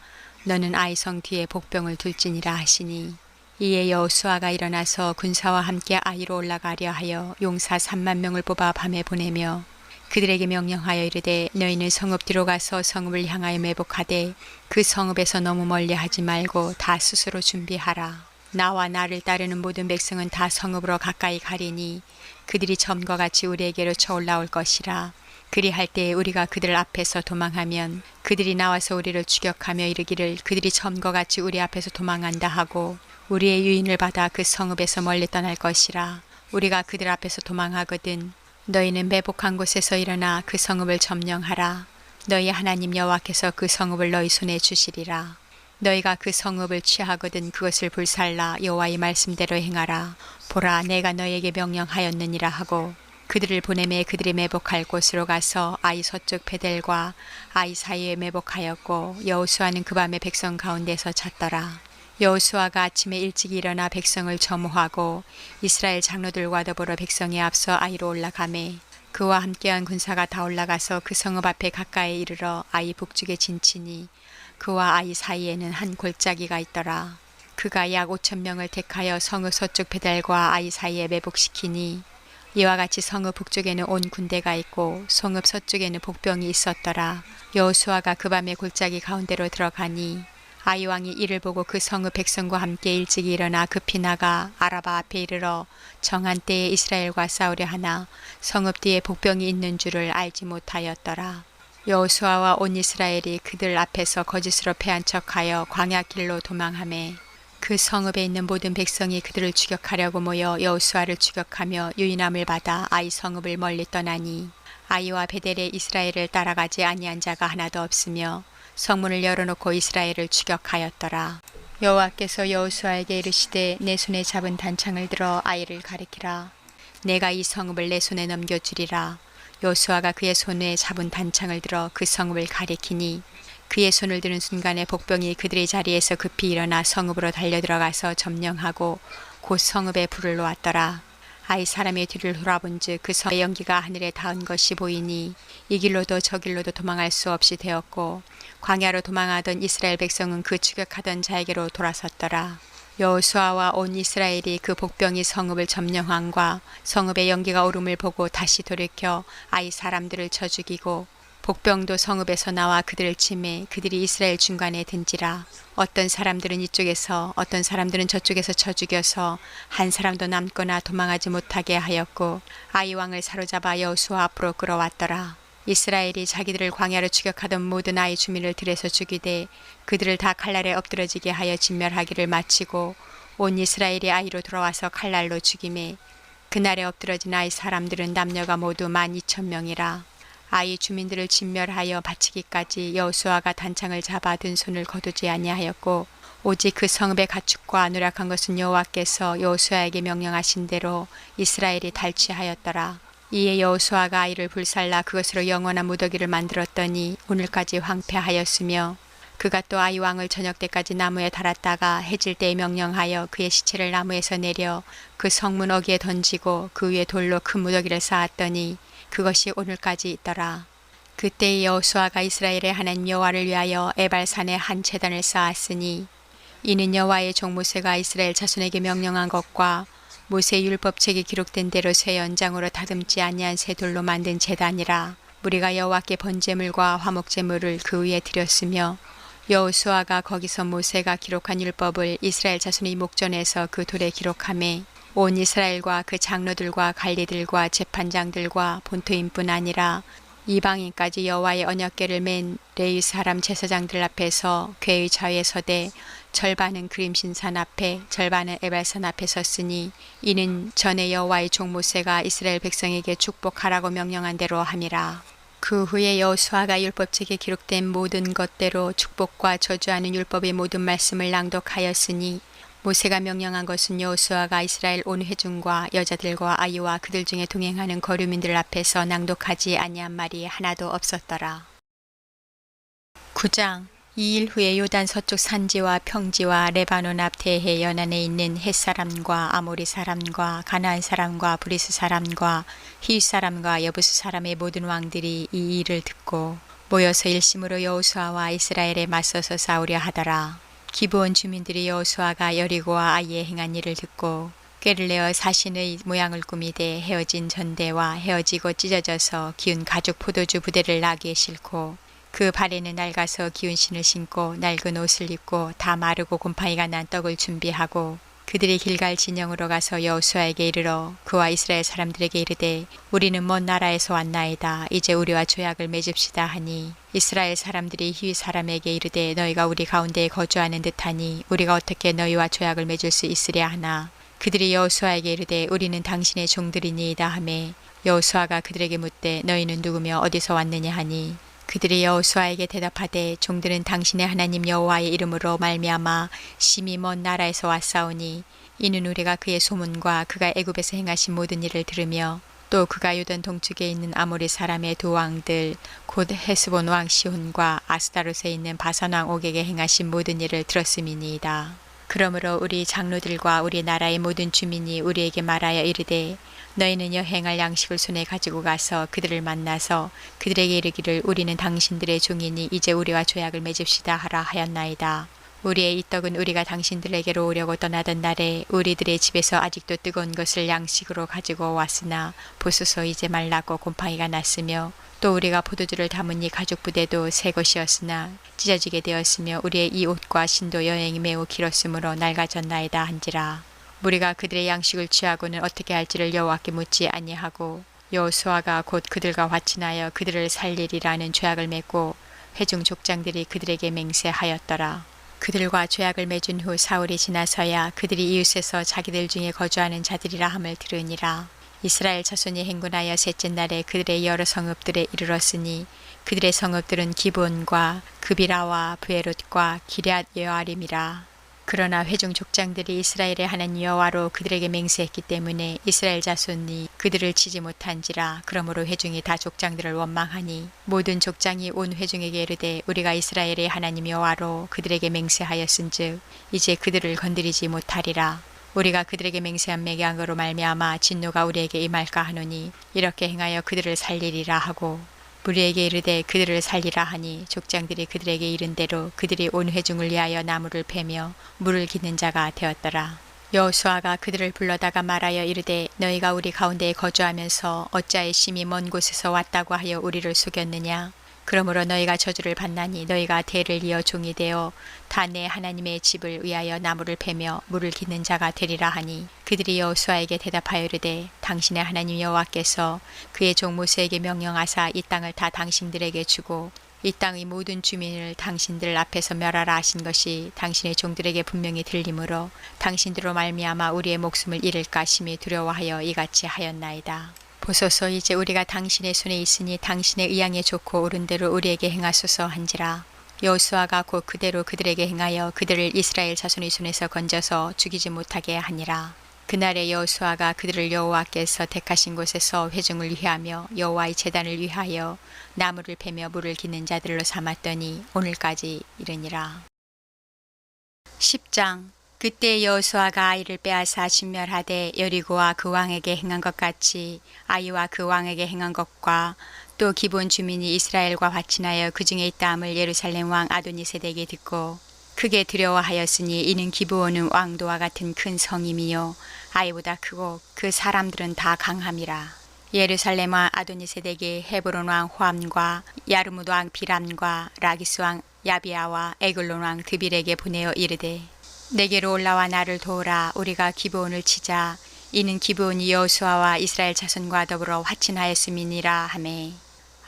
너는 아이 성 뒤에 복병을 둘지니라 하시니 이에 여호수아가 일어나서 군사와 함께 아이로 올라가려 하여 용사 3만 명을 뽑아 밤에 보내며 그들에게 명령하여 이르되 너희는 성읍 뒤로 가서 성읍을 향하여 매복하되 그 성읍에서 너무 멀리 하지 말고 다 스스로 준비하라. 나와 나를 따르는 모든 백성은 다 성읍으로 가까이 가리니 그들이 점과 같이 우리에게로 쳐올라올 것이라. 그리할 때에 우리가 그들 앞에서 도망하면 그들이 나와서 우리를 추격하며 이르기를 그들이 점과 같이 우리 앞에서 도망한다 하고 우리의 유인을 받아 그 성읍에서 멀리 떠날 것이라. 우리가 그들 앞에서 도망하거든 너희는 매복한 곳에서 일어나 그 성읍을 점령하라. 너희 하나님 여호와께서 그 성읍을 너희 손에 주시리라. 너희가 그 성읍을 취하거든 그것을 불살라 여호와의 말씀대로 행하라. 보라 내가 너희에게 명령하였느니라 하고 그들을 보내매 그들이 매복할 곳으로 가서 아이 서쪽 베델과 아이 사이에 매복하였고 여호수아는 그 밤에 백성 가운데서 잤더라. 여호수아가 아침에 일찍 일어나 백성을 점호하고 이스라엘 장로들과 더불어 백성에 앞서 아이로 올라가매 그와 함께한 군사가 다 올라가서 그 성읍 앞에 가까이 이르러 아이 북쪽에 진치니 그와 아이 사이에는 한 골짜기가 있더라. 그가 약 5,000명을 택하여 성읍 서쪽 베델과 아이 사이에 매복시키니 이와 같이 성읍 북쪽에는 온 군대가 있고 성읍 서쪽에는 복병이 있었더라. 여호수아가 그 밤에 골짜기 가운데로 들어가니 아이 왕이 이를 보고 그 성읍 백성과 함께 일찍이 일어나 급히 나가 아라바 앞에 이르러 정한 때에 이스라엘과 싸우려 하나 성읍 뒤에 복병이 있는 줄을 알지 못하였더라. 여호수아와 온 이스라엘이 그들 앞에서 거짓으로 패한 척하여 광야 길로 도망하매 그 성읍에 있는 모든 백성이 그들을 추격하려고 모여 여호수아를 추격하며 유인함을 받아 아이 성읍을 멀리 떠나니 아이와 베델에 이스라엘을 따라가지 아니한 자가 하나도 없으며 성문을 열어놓고 이스라엘을 추격하였더라. 여호와께서 여호수아에게 이르시되 내 손에 잡은 단창을 들어 아이를 가리키라. 내가 이 성읍을 내 손에 넘겨주리라. 여호수아가 그의 손에 잡은 단창을 들어 그 성읍을 가리키니 그의 손을 드는 순간에 복병이 그들의 자리에서 급히 일어나 성읍으로 달려들어가서 점령하고 곧 성읍에 불을 놓았더라. 아이 사람의 뒤를 돌아본즉 그 성의 연기가 하늘에 닿은 것이 보이니 이 길로도 저 길로도 도망할 수 없이 되었고 광야로 도망하던 이스라엘 백성은 그 추격하던 자에게로 돌아섰더라. 여호수아와 온 이스라엘이 그 복병이 성읍을 점령함과 성읍의 연기가 오름을 보고 다시 돌이켜 아이 사람들을 쳐 죽이고 복병도 성읍에서 나와 그들을 치매 그들이 이스라엘 중간에 든지라. 어떤 사람들은 이쪽에서 어떤 사람들은 저쪽에서 쳐 죽여서 한 사람도 남거나 도망하지 못하게 하였고 아이 왕을 사로잡아 여호수아 앞으로 끌어왔더라. 이스라엘이 자기들을 광야로 추격하던 모든 아이 주민을 들에서 죽이되 그들을 다 칼날에 엎드러지게 하여 진멸하기를 마치고 온 이스라엘이 아이로 돌아와서 칼날로 죽임에 그날에 엎드러진 아이 사람들은 남녀가 모두 12,000명이라. 아이 주민들을 진멸하여 바치기까지 여호수아가 단창을 잡아 든 손을 거두지 아니하였고 오직 그 성읍의 가축과 누락한 것은 여호와께서 여호수아에게 명령하신 대로 이스라엘이 탈취하였더라. 이에 여호수아가 아이를 불살라 그것으로 영원한 무더기를 만들었더니 오늘까지 황폐하였으며 그가 또 아이 왕을 저녁 때까지 나무에 달았다가 해질 때에 명령하여 그의 시체를 나무에서 내려 그 성문 어귀에 던지고 그 위에 돌로 큰 무더기를 쌓았더니 그것이 오늘까지 있더라. 그때 여호수아가 이스라엘의 하나님 여호와를 위하여 에발산에 한 제단을 쌓았으니 이는 여호와의 종 모세가 이스라엘 자손에게 명령한 것과 모세 율법책이 기록된 대로 새 연장으로 다듬지 아니한 새 돌로 만든 제단이라. 무리가 여호와께 번제물과 화목제물을 그 위에 드렸으며 여호수아가 거기서 모세가 기록한 율법을 이스라엘 자손의 목전에서 그 돌에 기록하매 온 이스라엘과 그 장로들과 관리들과 재판장들과 본토인뿐 아니라 이방인까지 여호와의 언약궤를 맨 레위 사람 제사장들 앞에서 궤의 좌에 서되 절반은 그림신산 앞에 절반은 에발산 앞에 섰으니 이는 전에 여호와의 종 모세가 이스라엘 백성에게 축복하라고 명령한 대로 함이라. 그 후에 여호수아가 율법책에 기록된 모든 것대로 축복과 저주하는 율법의 모든 말씀을 낭독하였으니 모세가 명령한 것은 여호수아가 이스라엘 온 회중과 여자들과 아이와 그들 중에 동행하는 거류민들 앞에서 낭독하지 아니한 말이 하나도 없었더라. 9장. 2일 후에 요단 서쪽 산지와 평지와 레바논 앞 대해 연안에 있는 헷사람과 아모리 사람과 가나안 사람과 브리스 사람과 히윗 사람과 여부스 사람의 모든 왕들이 이 일을 듣고 모여서 일심으로 여호수아와 이스라엘에 맞서서 싸우려 하더라. 기브온 주민들이 여호수아가 여리고와 아이에 행한 일을 듣고 꾀를 내어 사신의 모양을 꾸미되 헤어진 전대와 헤어지고 찢어져서 기운 가죽 포도주 부대를 나귀에 싣고 그 발에는 낡아서 기운 신을 신고 낡은 옷을 입고 다 마르고 곰팡이가 난 떡을 준비하고 그들이 길갈 진영으로 가서 여호수아에게 이르러 그와 이스라엘 사람들에게 이르되 우리는 먼 나라에서 왔나이다. 이제 우리와 조약을 맺읍시다 하니 이스라엘 사람들이 히윗 사람에게 이르되 너희가 우리 가운데에 거주하는 듯하니 우리가 어떻게 너희와 조약을 맺을 수 있으랴 하나 그들이 여호수아에게 이르되 우리는 당신의 종들이니이다 하매 여호수아가 그들에게 묻되 너희는 누구며 어디서 왔느냐 하니 그들이 여호수아에게 대답하되 종들은 당신의 하나님 여호와의 이름으로 말미암아 심히 먼 나라에서 왔사오니 이는 우리가 그의 소문과 그가 애굽에서 행하신 모든 일을 들으며 또 그가 요단 동쪽에 있는 아모리 사람의 두 왕들 곧 헤스본 왕 시혼과 아스다롯에 있는 바산 왕 옥에게 행하신 모든 일을 들었음이니이다. 그러므로 우리 장로들과 우리 나라의 모든 주민이 우리에게 말하여 이르되 너희는 여행할 양식을 손에 가지고 가서 그들을 만나서 그들에게 이르기를 우리는 당신들의 종이니 이제 우리와 조약을 맺읍시다 하라 하였나이다. 우리의 이 떡은 우리가 당신들에게로 오려고 떠나던 날에 우리들의 집에서 아직도 뜨거운 것을 양식으로 가지고 왔으나 보소서 이제 말랐고 곰팡이가 났으며 또 우리가 포도주를 담은 이 가죽 부대도 새 것이었으나 찢어지게 되었으며 우리의 이 옷과 신도 여행이 매우 길었으므로 낡아졌나이다 한지라. 우리가 그들의 양식을 취하고는 어떻게 할지를 여호와께 묻지 아니하고 여호수아가 곧 그들과 화친하여 그들을 살리리라는 죄악을 맺고 회중 족장들이 그들에게 맹세하였더라. 그들과 죄악을 맺은 후 사흘이 지나서야 그들이 이웃에서 자기들 중에 거주하는 자들이라 함을 들으니라. 이스라엘 자손이 행군하여 셋째 날에 그들의 여러 성읍들에 이르렀으니 그들의 성읍들은 기본과 그비라와 브에롯과 기럇 여아림이라. 그러나 회중 족장들이 이스라엘의 하나님 여호와로 그들에게 맹세했기 때문에 이스라엘 자손이 그들을 치지 못한지라. 그러므로 회중이 다 족장들을 원망하니 모든 족장이 온 회중에게 이르되 우리가 이스라엘의 하나님 여호와로 그들에게 맹세하였은즉 이제 그들을 건드리지 못하리라. 우리가 그들에게 맹세한 맹약으로 말미암아 진노가 우리에게 임할까 하노니 이렇게 행하여 그들을 살리리라 하고 우리에게 이르되 그들을 살리라 하니 족장들이 그들에게 이른 대로 그들이 온 회중을 위하여 나무를 패며 물을 기는 자가 되었더라. 여호수아가 그들을 불러다가 말하여 이르되 너희가 우리 가운데에 거주하면서 어찌하여 심히 먼 곳에서 왔다고 하여 우리를 속였느냐. 그러므로 너희가 저주를 받나니 너희가 대를 이어 종이 되어 다 내 하나님의 집을 위하여 나무를 패며 물을 기는 자가 되리라 하니 그들이 여호수아에게 대답하여 이르되 당신의 하나님 여호와께서 그의 종 모세에게 명령하사 이 땅을 다 당신들에게 주고 이 땅의 모든 주민을 당신들 앞에서 멸하라 하신 것이 당신의 종들에게 분명히 들리므로 당신들로 말미암아 우리의 목숨을 잃을까 심히 두려워하여 이같이 하였나이다. 보소서 이제 우리가 당신의 손에 있으니 당신의 의향에 좋고 옳은 대로 우리에게 행하소서 한지라. 여호수아가 곧 그대로 그들에게 행하여 그들을 이스라엘 자손의 손에서 건져서 죽이지 못하게 하니라. 그날에 여호수아가 그들을 여호와께서 택하신 곳에서 회중을 위하며 여호와의 제단을 위하여 나무를 패며 물을 기는 자들로 삼았더니 오늘까지 이르니라. 10장. 그때 여호수아가 아이를 빼앗아 진멸하되 여리고와 그 왕에게 행한 것 같이 아이와 그 왕에게 행한 것과 또 기본 주민이 이스라엘과 화친하여 그 중에 있다함을 예루살렘 왕 아도니세덱이 듣고 크게 두려워하였으니 이는 기브온은 왕도와 같은 큰 성임이요 아이보다 크고 그 사람들은 다 강함이라. 예루살렘 왕 아도니세덱이 헤브론 왕 호암과 야르뭇 왕 비람과 라기스 왕 야비아와 에글론 왕 드빌에게 보내어 이르되 내게로 올라와 나를 도우라. 우리가 기브온을 치자. 이는 기브온이 여호수아와 이스라엘 자손과 더불어 화친하였음이니라 하매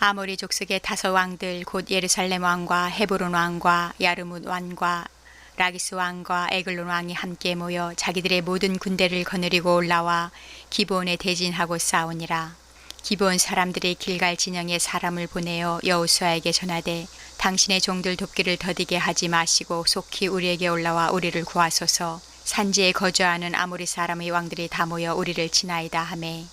아모리 족속의 다섯 왕들 곧 예루살렘 왕과 헤브론 왕과 야르뭇 왕과 라기스 왕과 에글론 왕이 함께 모여 자기들의 모든 군대를 거느리고 올라와 기브온에 대진하고 싸우니라. 기브온 사람들이 길갈 진영에 사람을 보내어 여호수아에게 전하되 당신의 종들 돕기를 더디게 하지 마시고 속히 우리에게 올라와 우리를 구하소서. 산지에 거주하는 아모리 사람의 왕들이 다 모여 우리를 치나이다 하매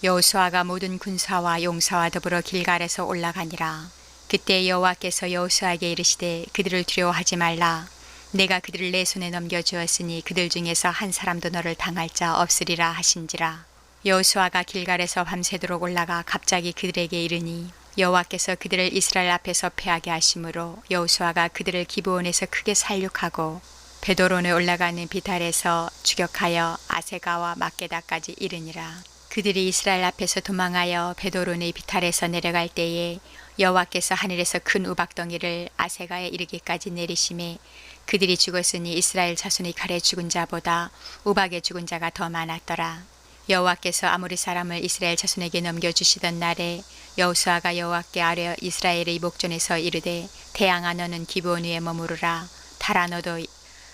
여호수아가 모든 군사와 용사와 더불어 길갈에서 올라가니라. 그때 여호와께서 여호수아에게 이르시되 그들을 두려워하지 말라. 내가 그들을 내 손에 넘겨주었으니 그들 중에서 한 사람도 너를 당할 자 없으리라 하신지라. 여호수아가 길갈에서 밤새도록 올라가 갑자기 그들에게 이르니 여호와께서 그들을 이스라엘 앞에서 패하게 하심으로 여호수아가 그들을 기브온에서 크게 살육하고 베도론에 올라가는 비탈에서 추격하여 아세가와 막게다까지 이르니라. 그들이 이스라엘 앞에서 도망하여 베도론의 비탈에서 내려갈 때에 여호와께서 하늘에서 큰 우박덩이를 아세가에 이르기까지 내리심에 그들이 죽었으니 이스라엘 자손의 칼에 죽은 자보다 우박에 죽은 자가 더 많았더라. 여호와께서 아모리 사람을 이스라엘 자손에게 넘겨주시던 날에 여호수아가 여호와께 아뢰어 이스라엘의 목전에서 이르되 태양아 너는 기브온 위에 머무르라. 달아 너도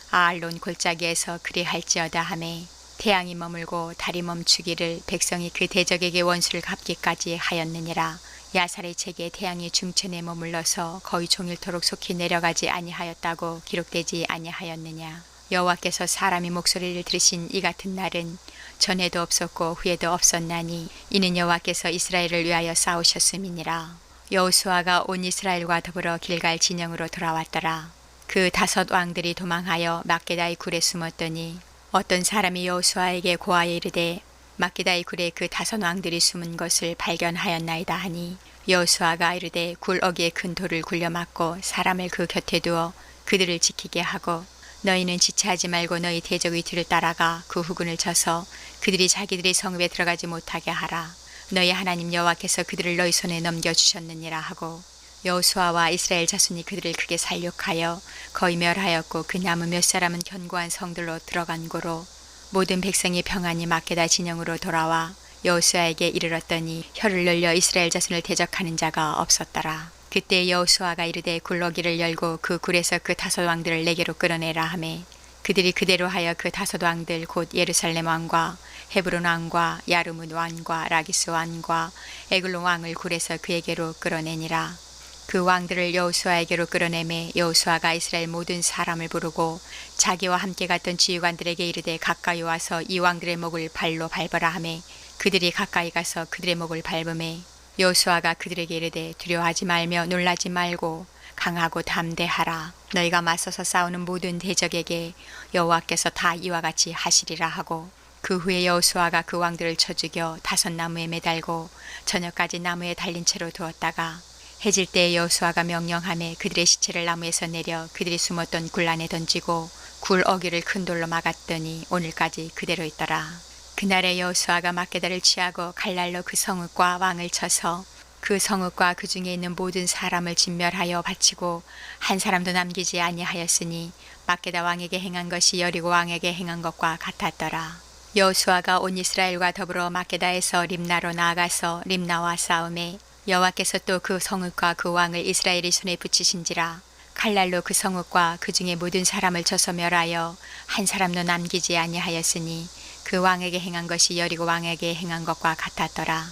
아알론 골짜기에서 그리할지어다 하매 태양이 머물고 달이 멈추기를 백성이 그 대적에게 원수를 갚기까지 하였느니라. 야살의 책에 태양이 중천에 머물러서 거의 종일토록 속히 내려가지 아니하였다고 기록되지 아니하였느냐. 여호와께서 사람의 목소리를 들으신 이 같은 날은 전에도 없었고 후에도 없었나니 이는 여호와께서 이스라엘을 위하여 싸우셨음이니라. 여호수아가 온 이스라엘과 더불어 길갈 진영으로 돌아왔더라. 그 다섯 왕들이 도망하여 막게다의 굴에 숨었더니 어떤 사람이 여호수아에게 고하여 이르되 막게다의 굴에 그 다섯 왕들이 숨은 것을 발견하였나이다 하니 여호수아가 이르되 굴 어귀에 큰 돌을 굴려 막고 사람을 그 곁에 두어 그들을 지키게 하고 너희는 지체하지 말고 너희 대적의 뒤를 따라가 그 후군을 쳐서 그들이 자기들의 성읍에 들어가지 못하게 하라. 너희 하나님 여호와께서 그들을 너희 손에 넘겨주셨느니라 하고 여호수아와 이스라엘 자손이 그들을 크게 살육하여 거의 멸하였고 그 남은 몇 사람은 견고한 성들로 들어간 고로 모든 백성이 평안히 막게다 진영으로 돌아와 여호수아에게 이르렀더니 혀를 늘려 이스라엘 자손을 대적하는 자가 없었더라. 그때 여호수아가 이르되 굴러기를 열고 그 굴에서 그 다섯 왕들을 내게로 끌어내라 하매 그들이 그대로 하여 그 다섯 왕들 곧 예루살렘 왕과 헤브론 왕과 야르문 왕과 라기스 왕과 에글론 왕을 굴에서 그에게로 끌어내니라. 그 왕들을 여호수아에게로 끌어내매 여호수아가 이스라엘 모든 사람을 부르고 자기와 함께 갔던 지휘관들에게 이르되 가까이 와서 이 왕들의 목을 발로 밟으라 하매 그들이 가까이 가서 그들의 목을 밟음에 여호수아가 그들에게 이르되 두려워하지 말며 놀라지 말고 강하고 담대하라. 너희가 맞서서 싸우는 모든 대적에게 여호와께서 다 이와 같이 하시리라 하고 그 후에 여호수아가 그 왕들을 쳐 죽여 다섯 나무에 매달고 저녁까지 나무에 달린 채로 두었다가 해질 때에 여호수아가 명령하매 그들의 시체를 나무에서 내려 그들이 숨었던 굴 안에 던지고 굴 어귀를 큰 돌로 막았더니 오늘까지 그대로 있더라. 그날에 여호수아가 막게다를 취하고 칼날로 그 성읍과 왕을 쳐서 그 성읍과 그 중에 있는 모든 사람을 진멸하여 바치고 한 사람도 남기지 아니하였으니 막게다 왕에게 행한 것이 여리고 왕에게 행한 것과 같았더라. 여호수아가 온 이스라엘과 더불어 막게다에서 림나로 나아가서 림나와 싸움에 여호와께서 또 그 성읍과 그 왕을 이스라엘의 손에 붙이신지라. 칼날로 그 성읍과 그 중에 모든 사람을 쳐서 멸하여 한 사람도 남기지 아니하였으니 그 왕에게 행한 것이 여리고 왕에게 행한 것과 같았더라.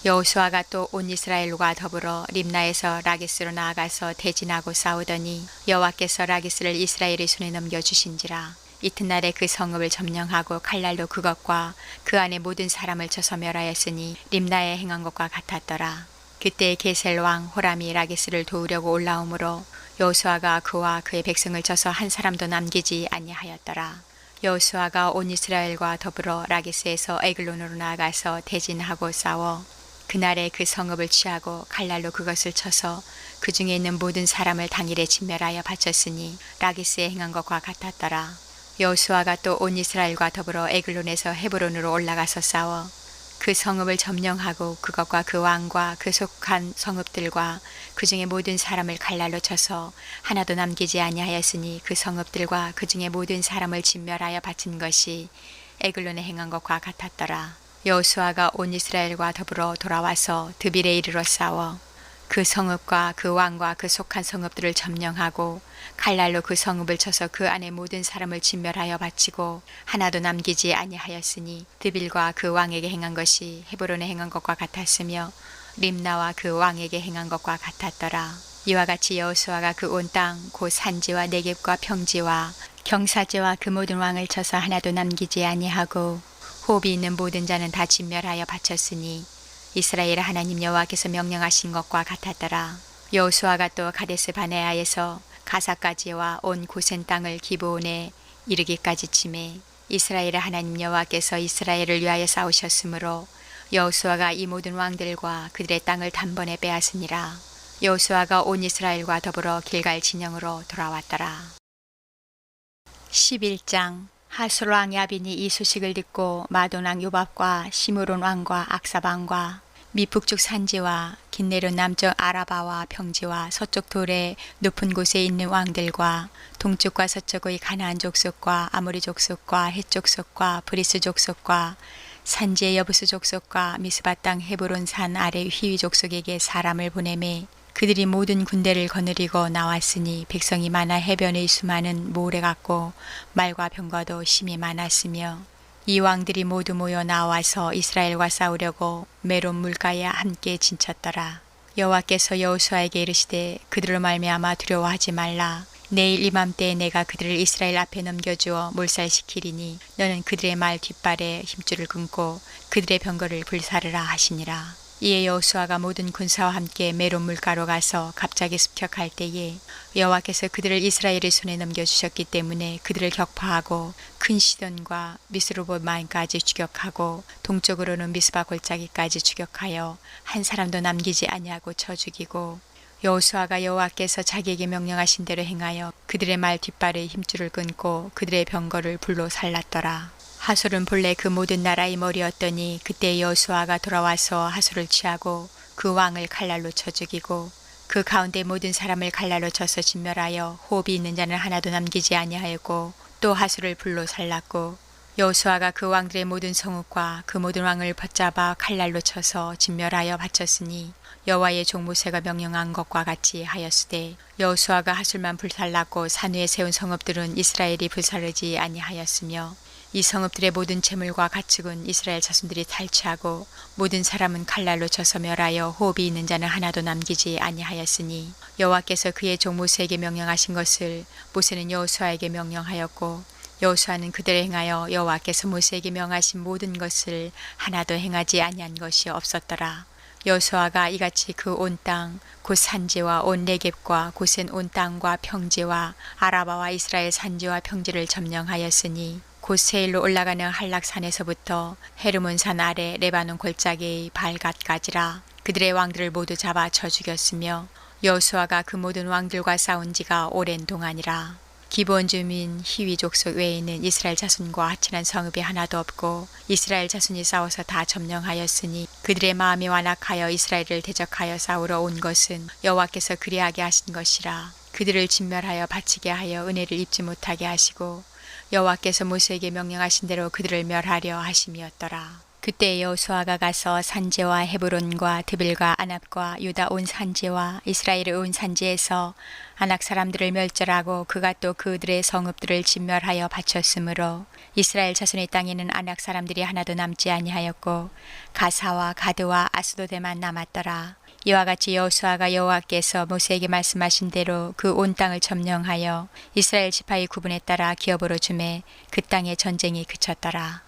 여호수아가 또 온 이스라엘과 더불어 림나에서 라기스로 나아가서 대진하고 싸우더니 여호와께서 라기스를 이스라엘의 손에 넘겨주신지라. 이튿날에 그 성읍을 점령하고 칼날로 그것과 그 안에 모든 사람을 쳐서 멸하였으니 림나에 행한 것과 같았더라. 그때 게셀 왕 호람이 라기스를 도우려고 올라오므로 여호수아가 그와 그의 백성을 쳐서 한 사람도 남기지 아니하였더라. 여호수아가 온 이스라엘과 더불어 라기스에서 에글론으로 나아가서 대진하고 싸워 그날에 그 성읍을 취하고 칼날로 그것을 쳐서 그 중에 있는 모든 사람을 당일에 진멸하여 바쳤으니 라기스에 행한 것과 같았더라. 여호수아가 또 온 이스라엘과 더불어 에글론에서 헤브론으로 올라가서 싸워 그 성읍을 점령하고 그것과 그 왕과 그 속한 성읍들과 그 중에 모든 사람을 칼날로 쳐서 하나도 남기지 아니하였으니 그 성읍들과 그 중에 모든 사람을 진멸하여 바친 것이 에글론에 행한 것과 같았더라. 여호수아가 온 이스라엘과 더불어 돌아와서 드빌에 이르러 싸워 그 성읍과 그 왕과 그 속한 성읍들을 점령하고 칼날로 그 성읍을 쳐서 그 안에 모든 사람을 진멸하여 바치고 하나도 남기지 아니하였으니 드빌과 그 왕에게 행한 것이 헤브론에 행한 것과 같았으며 림나와 그 왕에게 행한 것과 같았더라. 이와 같이 여호수아가 그 온 땅 곧 산지와 네겝과 평지와 경사지와 그 모든 왕을 쳐서 하나도 남기지 아니하고 호흡이 있는 모든 자는 다 진멸하여 바쳤으니 이스라엘 하나님 여호와께서 명령하신 것과 같았더라. 여호수아가 또 가데스 바네아에서 가사까지와 온 고센 땅을 기브온에 이르기까지 치매 이스라엘 하나님 여호와께서 이스라엘을 위하여 싸우셨으므로 여호수아가 이 모든 왕들과 그들의 땅을 단번에 빼앗으니라. 여호수아가 온 이스라엘과 더불어 길갈 진영으로 돌아왔더라. 11장. 하솔 왕 야빈이 이 소식을 듣고 마돈 왕 요밥과 시므론 왕과 악삽 왕과 미북쪽 산지와 긴네르 남쪽 아라바와 평지와 서쪽 돌의 높은 곳에 있는 왕들과 동쪽과 서쪽의 가나안 족속과 아모리 족속과 헷 족속과 브리스 족속과 산지의 여부스 족속과 미스바 땅 헤브론 산 아래 휘위 족속에게 사람을 보내매 그들이 모든 군대를 거느리고 나왔으니 백성이 많아 해변의 수많은 모래 같고 말과 병과도 심히 많았으며 이 왕들이 모두 모여 나와서 이스라엘과 싸우려고 메론 물가에 함께 진쳤더라. 여호와께서 여호수아에게 이르시되 그들로 말미암아 두려워하지 말라. 내일 이맘때에 내가 그들을 이스라엘 앞에 넘겨주어 몰살시키리니 너는 그들의 말 뒷발에 힘줄을 끊고 그들의 병거를 불사르라 하시니라. 이에 여호수아가 모든 군사와 함께 메론 물가로 가서 갑자기 습격할 때에 여호와께서 그들을 이스라엘의 손에 넘겨주셨기 때문에 그들을 격파하고 큰 시돈과 미스로봇마임까지 추격하고 동쪽으로는 미스바 골짜기까지 추격하여 한 사람도 남기지 아니하고 쳐 죽이고 여호수아가 여호와께서 자기에게 명령하신 대로 행하여 그들의 말 뒷발에 힘줄을 끊고 그들의 병거를 불로 살랐더라. 하솔은 본래 그 모든 나라의 머리였더니 그때 여호수아가 돌아와서 하솔을 취하고 그 왕을 칼날로 쳐 죽이고 그 가운데 모든 사람을 칼날로 쳐서 진멸하여 호흡이 있는 자는 하나도 남기지 아니하였고 또 하솔을 불로 살랐고 여호수아가 그 왕들의 모든 성읍과 그 모든 왕을 붙잡아 칼날로 쳐서 진멸하여 바쳤으니 여호와의 종 모세가 명령한 것과 같이 하였으되 여호수아가 하솔만 불살랐고 산 위에 세운 성읍들은 이스라엘이 불사르지 아니하였으며 이 성읍들의 모든 재물과 가축은 이스라엘 자손들이 탈취하고 모든 사람은 칼날로 쳐서 멸하여 호흡이 있는 자는 하나도 남기지 아니하였으니 여호와께서 그의 종 모세에게 명령하신 것을 모세는 여호수아에게 명령하였고 여호수아는 그대로 행하여 여호와께서 모세에게 명하신 모든 것을 하나도 행하지 아니한 것이 없었더라. 여호수아가 이같이 그 온 땅 곧 산지와 온 네겝과 고센 온 땅과 평지와 아라바와 이스라엘 산지와 평지를 점령하였으니 곧 세일로 올라가는 한락산에서부터 헤르몬 산 아래 레바논 골짜기의 발갓까지라. 그들의 왕들을 모두 잡아 쳐 죽였으며 여호수아가 그 모든 왕들과 싸운 지가 오랜 동안이라. 기브온 주민 히위 족속 외에는 이스라엘 자손과 친한 성읍이 하나도 없고 이스라엘 자손이 싸워서 다 점령하였으니 그들의 마음이 완악하여 이스라엘을 대적하여 싸우러 온 것은 여호와께서 그리하게 하신 것이라. 그들을 진멸하여 바치게 하여 은혜를 입지 못하게 하시고 여호와께서 모세에게 명령하신 대로 그들을 멸하려 하심이었더라. 그때 여호수아가 가서 산지와 헤브론과 드빌과 아납과 유다 온 산지와 이스라엘의 온 산지에서 아낙 사람들을 멸절하고 그가 또 그들의 성읍들을 진멸하여 바쳤으므로 이스라엘 자손의 땅에는 아낙 사람들이 하나도 남지 아니하였고 가사와 가드와 아스도데만 남았더라. 이와 같이 여호수아가 여호와께서 모세에게 말씀하신 대로 그 온 땅을 점령하여 이스라엘 지파의 구분에 따라 기업으로 주매 그 땅의 전쟁이 그쳤더라.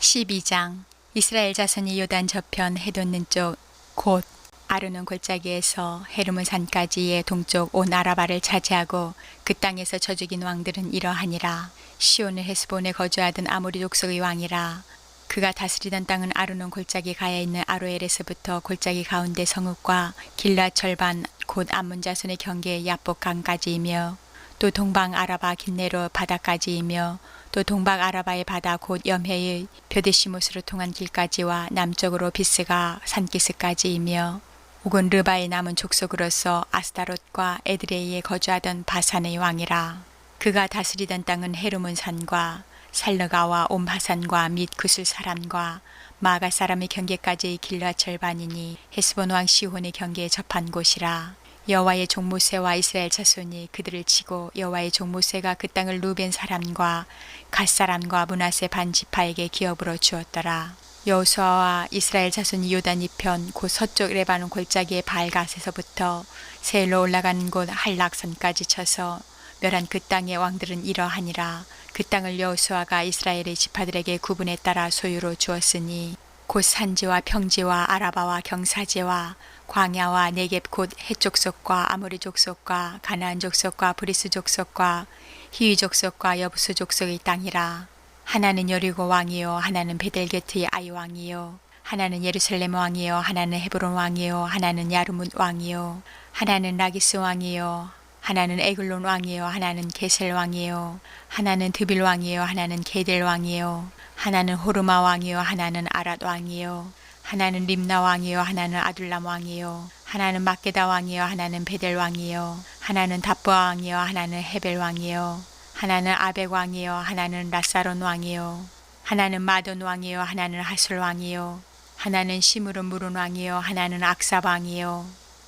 12장. 이스라엘 자손이 요단 저편 해돋는 쪽 곧 아르논 골짜기에서 헤르몬 산까지의 동쪽 온 아라바를 차지하고 그 땅에서 쳐 죽인 왕들은 이러하니라. 시온을 헤스본에 거주하던 아모리 족속의 왕이라. 그가 다스리던 땅은 아르논 골짜기 가에 있는 아로엘에서부터 골짜기 가운데 성읍과 길라 절반 곧 암몬 자손의 경계의 야복 강까지이며 또 동방 아라바 긴네로 바다까지이며 또 동방 아라바의 바다 곧 염해의 벼데시못으로 통한 길까지와 남쪽으로 비스가 산기스까지이며 혹은 르바의 남은 족속으로서 아스타롯과 에드레이에 거주하던 바산의 왕이라. 그가 다스리던 땅은 헤르몬 산과 살르가와 옴하산과 및 구슬 사람과 마가 사람의 경계까지의 길라 절반이니 헤스본 왕 시혼의 경계에 접한 곳이라. 여호와의 종 모세와 이스라엘 자손이 그들을 치고 여호와의 종 모세가 그 땅을 루벤 사람과 갓 사람과 므낫세 반 지파에게 기업으로 주었더라. 여호수아와 이스라엘 자손이 요단 이편 곧 서쪽 레바논 골짜기의 발갓에서부터 세일로 올라가는 곳 한락산까지 쳐서 멸한 그 땅의 왕들은 이러하니라. 그 땅을 여호수아가 이스라엘의 지파들에게 구분에 따라 소유로 주었으니 곧 산지와 평지와 아라바와 경사지와 광야와 네겝 곧 헷족속과 아모리 족속과 가나안 족속과 브리스 족속과 히위 족속과 여부스 족속의 땅이라. 하나는 여리고 왕이요 하나는 베델게트의 아이 왕이요 하나는 예루살렘 왕이요 하나는 헤브론 왕이요 하나는 야르뭇 왕이요 하나는 라기스 왕이요 하나는 에글론 왕이요 하나는 게셀 왕이요 하나는 드빌 왕이요 하나는 게델 왕이요 하나는 호르마 왕이요 하나는 아랏 왕이요 하나는 림나 왕이요 하나는 아둘람 왕이요 하나는 막게다 왕이요 하나는 베델 왕이요 하나는 답보아 왕이요 하나는 헤벨 왕이요 하나는 아벡 왕이요 하나는 라사론 왕이요 하나는 마돈 왕이요 하나는 하솔 왕이요 하나는 시므론 무론 왕이요 하나는 악삽 왕이요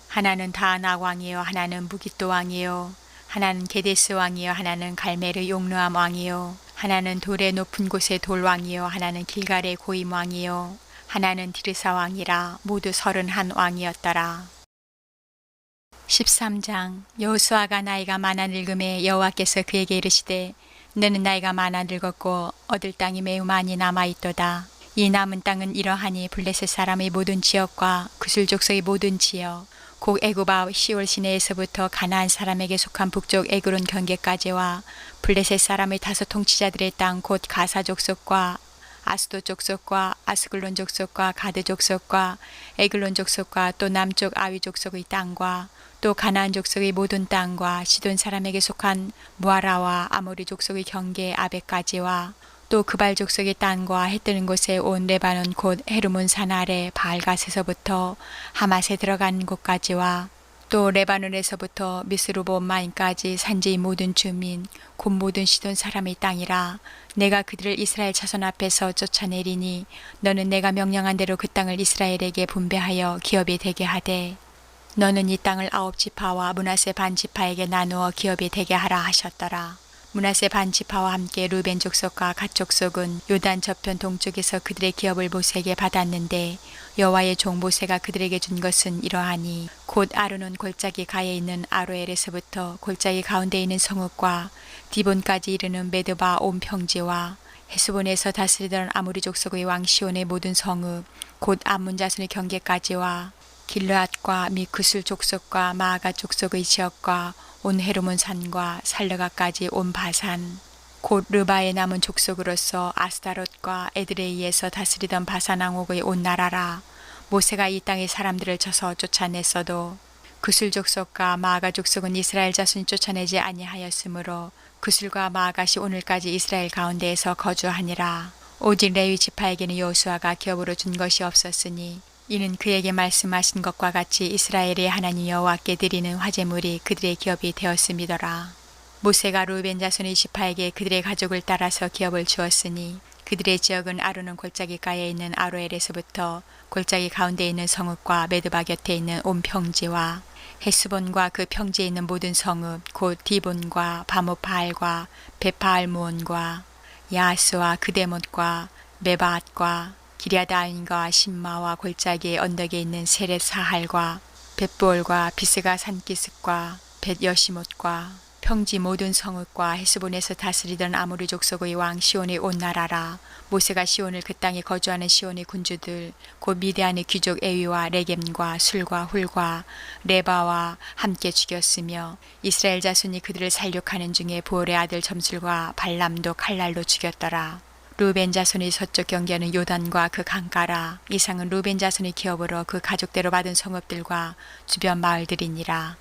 하나는 다아낙 왕이요 하나는 무깃도 왕이요 하나는 게데스 왕이요 하나는 갈멜의 용르암 왕이요 하나는 돌의 높은 곳의 돌 왕이요 하나는 길갈의 고임 왕이요 하나는 디르사 왕이라. 모두 31 왕이었더라. 13장. 여호수아가 나이가 많아 늙음에 여호와께서 그에게 이르시되 너는 나이가 많아 늙었고 얻을 땅이 매우 많이 남아있도다. 이 남은 땅은 이러하니 블레셋 사람의 모든 지역과 구슬 족속의 모든 지역 곧 애굽아 시올 시내에서부터 가나안 사람에게 속한 북쪽 에그론 경계까지와 블레셋 사람의 다섯 통치자들의 땅 곧 가사 족속과 아스도 족속과 아스글론 족속과 가드 족속과 에글론 족속과 또 남쪽 아위 족속의 땅과 또 가나안 족속의 모든 땅과 시돈 사람에게 속한 무아라와 아모리 족속의 경계 아베까지와 또 그발 족속의 땅과 해 뜨는 곳에 온 레바논 곧 헤르몬 산 아래 바알갓에서부터 하맛에 들어간 곳까지와 또 레바논에서부터 미스루보마인까지 산지의 모든 주민 곧 모든 시돈 사람의 땅이라. 내가 그들을 이스라엘 자손 앞에서 쫓아내리니 너는 내가 명령한 대로 그 땅을 이스라엘에게 분배하여 기업이 되게 하되 너는 이 땅을 9지파와 므낫세 반 지파에게 나누어 기업이 되게 하라 하셨더라. 므낫세 반 지파와 함께 루벤 족속과 갓 족속은 요단 저편 동쪽에서 그들의 기업을 모세에게 받았는데 여호와의 종 모세가 그들에게 준 것은 이러하니 곧 아르논 골짜기 가에 있는 아로엘에서부터 골짜기 가운데 있는 성읍과 디본까지 이르는 메드바 온 평지와 헤스본에서 다스리던 아모리 족속의 왕 시온의 모든 성읍 곧 암몬 자손의 경계까지와 길르앗과 미크술 족속과 마아가 족속의 지역과 온 헤르몬 산과 살르가까지 온 바산 곧 르바에 남은 족속으로서 아스다롯과 에드레이에서 다스리던 바산 왕국의 온 나라라. 모세가 이 땅의 사람들을 쳐서 쫓아냈어도 그술 족속과 마아가 족속은 이스라엘 자손이 쫓아내지 아니하였으므로 그술과 마아가시 오늘까지 이스라엘 가운데에서 거주하니라. 오직 레위 지파에게는 여호수아가 기업으로 준 것이 없었으니 이는 그에게 말씀하신 것과 같이 이스라엘의 하나님 여호와께 드리는 화제물이 그들의 기업이 되었음이더라. 모세가 루벤 자손의 지파에게 그들의 가족을 따라서 기업을 주었으니 그들의 지역은 아르논 골짜기가에 있는 아로엘에서부터 골짜기 가운데 있는 성읍과 메드바 곁에 있는 온 평지와 헤스본과 그 평지에 있는 모든 성읍 곧 디본과 바모파알과 베파알무온과 야하스와 그데못과 메바앗과 기랴다인과 신마와 골짜기의 언덕에 있는 세렛 사할과 벳부올과 비스가 산기슭과 벳여시못과 평지 모든 성읍과 헤스본에서 다스리던 아모리 족속의 왕 시온의 온 나라라. 모세가 시온을 그 땅에 거주하는 시온의 군주들 곧 미디안의 귀족 에위와 레겜과 술과 훌과 레바와 함께 죽였으며 이스라엘 자손이 그들을 살육하는 중에 부올의 아들 점술과 발람도 칼날로 죽였더라. 루벤 자손의 서쪽 경계는 요단과 그 강가라. 이상은 루벤 자손의 기업으로 그 가족대로 받은 성읍들과 주변 마을들이니라.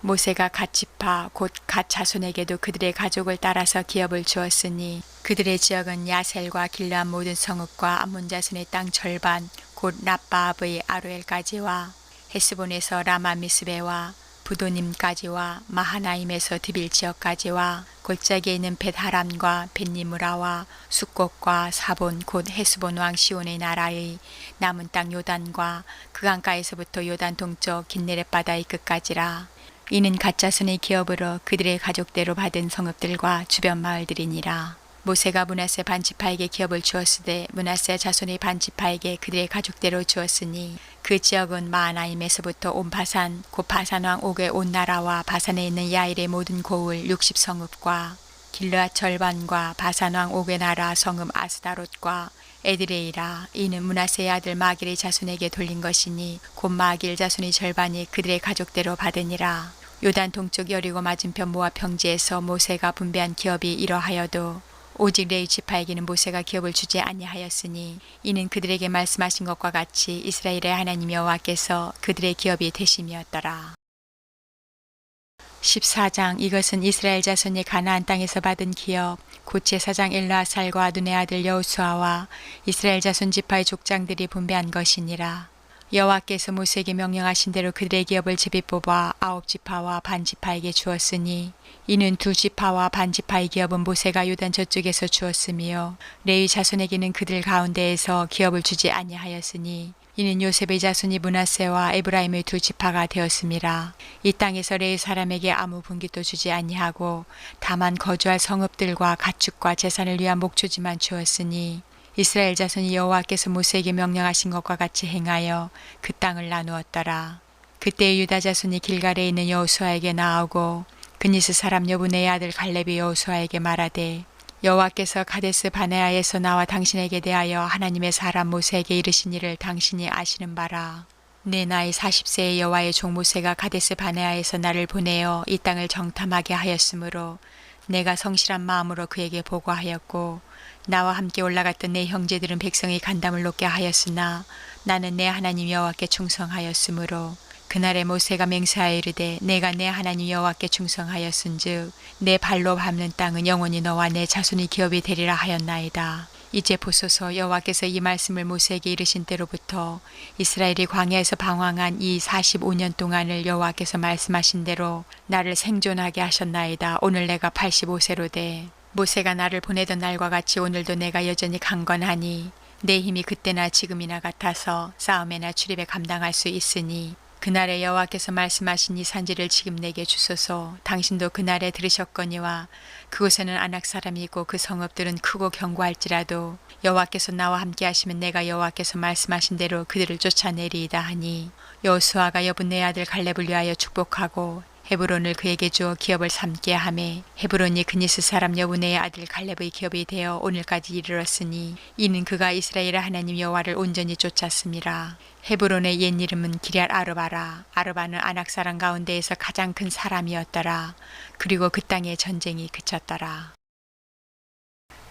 모세가 갓 지파 곧 갓 자손에게도 그들의 가족을 따라서 기업을 주었으니 그들의 지역은 야셀과 길르앗 모든 성읍과 암몬 자손의 땅 절반 곧 라바압의 아로엘까지와 헤스본에서 라마 미스베와 부도님까지와 마하나임에서 드빌 지역까지와 골짜기에 있는 벳하람과 벳니무라와 숫곳과 사본 곧 헤스본 왕 시온의 나라의 남은 땅 요단과 그 강가에서부터 요단 동쪽 긴네렛 바다의 끝까지라. 이는 갓 자손의 기업으로 그들의 가족대로 받은 성읍들과 주변 마을들이니라. 모세가 므낫세 반지파에게 기업을 주었으되 므낫세 자손의 반지파에게 그들의 가족대로 주었으니 그 지역은 마하나임에서부터 온 바산 곧 바산왕 옥의 온 나라와 바산에 있는 야일의 모든 고을 60성읍과 길르앗 절반과 바산왕 옥의 나라 성읍 아스다롯과 에드레이라. 이는 므낫세의 아들 마길의 자손에게 돌린 것이니 곧 마길 자손의 절반이 그들의 가족대로 받으니라. 요단 동쪽 여리고 맞은편 모압 평지에서 모세가 분배한 기업이 이러하여도 오직 레위 지파에게는 모세가 기업을 주지 아니하였으니 이는 그들에게 말씀하신 것과 같이 이스라엘의 하나님 여호와께서 그들의 기업이 되심이었더라. 14장. 이것은 이스라엘 자손이 가나안 땅에서 받은 기업 곧 제사장 엘르아살과 눈의 아들 여호수아와 이스라엘 자손 지파의 족장들이 분배한 것이니라. 여호와께서 모세에게 명령하신 대로 그들의 기업을 제비 뽑아 9지파와 반지파에게 주었으니 이는 2지파와 반지파의 기업은 모세가 요단 저쪽에서 주었으며 레위 자손에게는 그들 가운데에서 기업을 주지 아니하였으니 이는 요셉의 자손이 므낫세와 에브라임의 2지파가 되었음이라. 이 땅에서 레위 사람에게 아무 분깃도 주지 아니하고 다만 거주할 성읍들과 가축과 재산을 위한 목초지만 주었으니 이스라엘 자손이 여호와께서 모세에게 명령하신 것과 같이 행하여 그 땅을 나누었더라. 그때 유다 자손이 길갈에 있는 여호수아에게 나오고 그니스 사람 여분의 아들 갈렙이 여호수아에게 말하되 여호와께서 가데스 바네아에서 나와 당신에게 대하여 하나님의 사람 모세에게 이르신 일을 당신이 아시는 바라. 내 나이 40세의 여호와의 종 모세가 가데스 바네아에서 나를 보내어 이 땅을 정탐하게 하였으므로 내가 성실한 마음으로 그에게 보고하였고 나와 함께 올라갔던 내 형제들은 백성의 간담을 높게 하였으나 나는 내 하나님 여호와께 충성하였으므로 그날에 모세가 맹세하여 이르되 내가 내 하나님 여호와께 충성하였은즉 내 발로 밟는 땅은 영원히 너와 내 자손이 기업이 되리라 하였나이다. 이제 보소서 여호와께서 이 말씀을 모세에게 이르신 때로부터 이스라엘이 광야에서 방황한 이 45년 동안을 여호와께서 말씀하신 대로 나를 생존하게 하셨나이다. 오늘 내가 85세로 돼 모세가 나를 보내던 날과 같이 오늘도 내가 여전히 강건하니 내 힘이 그때나 지금이나 같아서 싸움에나 출입에 감당할 수 있으니 그날에 여호와께서 말씀하신 이 산지를 지금 내게 주소서. 당신도 그날에 들으셨거니와 그곳에는 아낙 사람이 있고 그 성읍들은 크고 견고할지라도 여호와께서 나와 함께 하시면 내가 여호와께서 말씀하신 대로 그들을 쫓아내리이다 하니 여호수아가 여분네 아들 갈렙을 위하여 축복하고 헤브론을 그에게 주어 기업을 삼게 하매 헤브론이 그니스 사람 여분네의 아들 갈렙의 기업이 되어 오늘까지 이르렀으니 이는 그가 이스라엘의 하나님 여호와를 온전히 쫓았음이라. 헤브론의 옛 이름은 기럇 아르바라. 아르바는 아낙 사람 가운데에서 가장 큰 사람이었더라. 그리고 그 땅에 전쟁이 그쳤더라.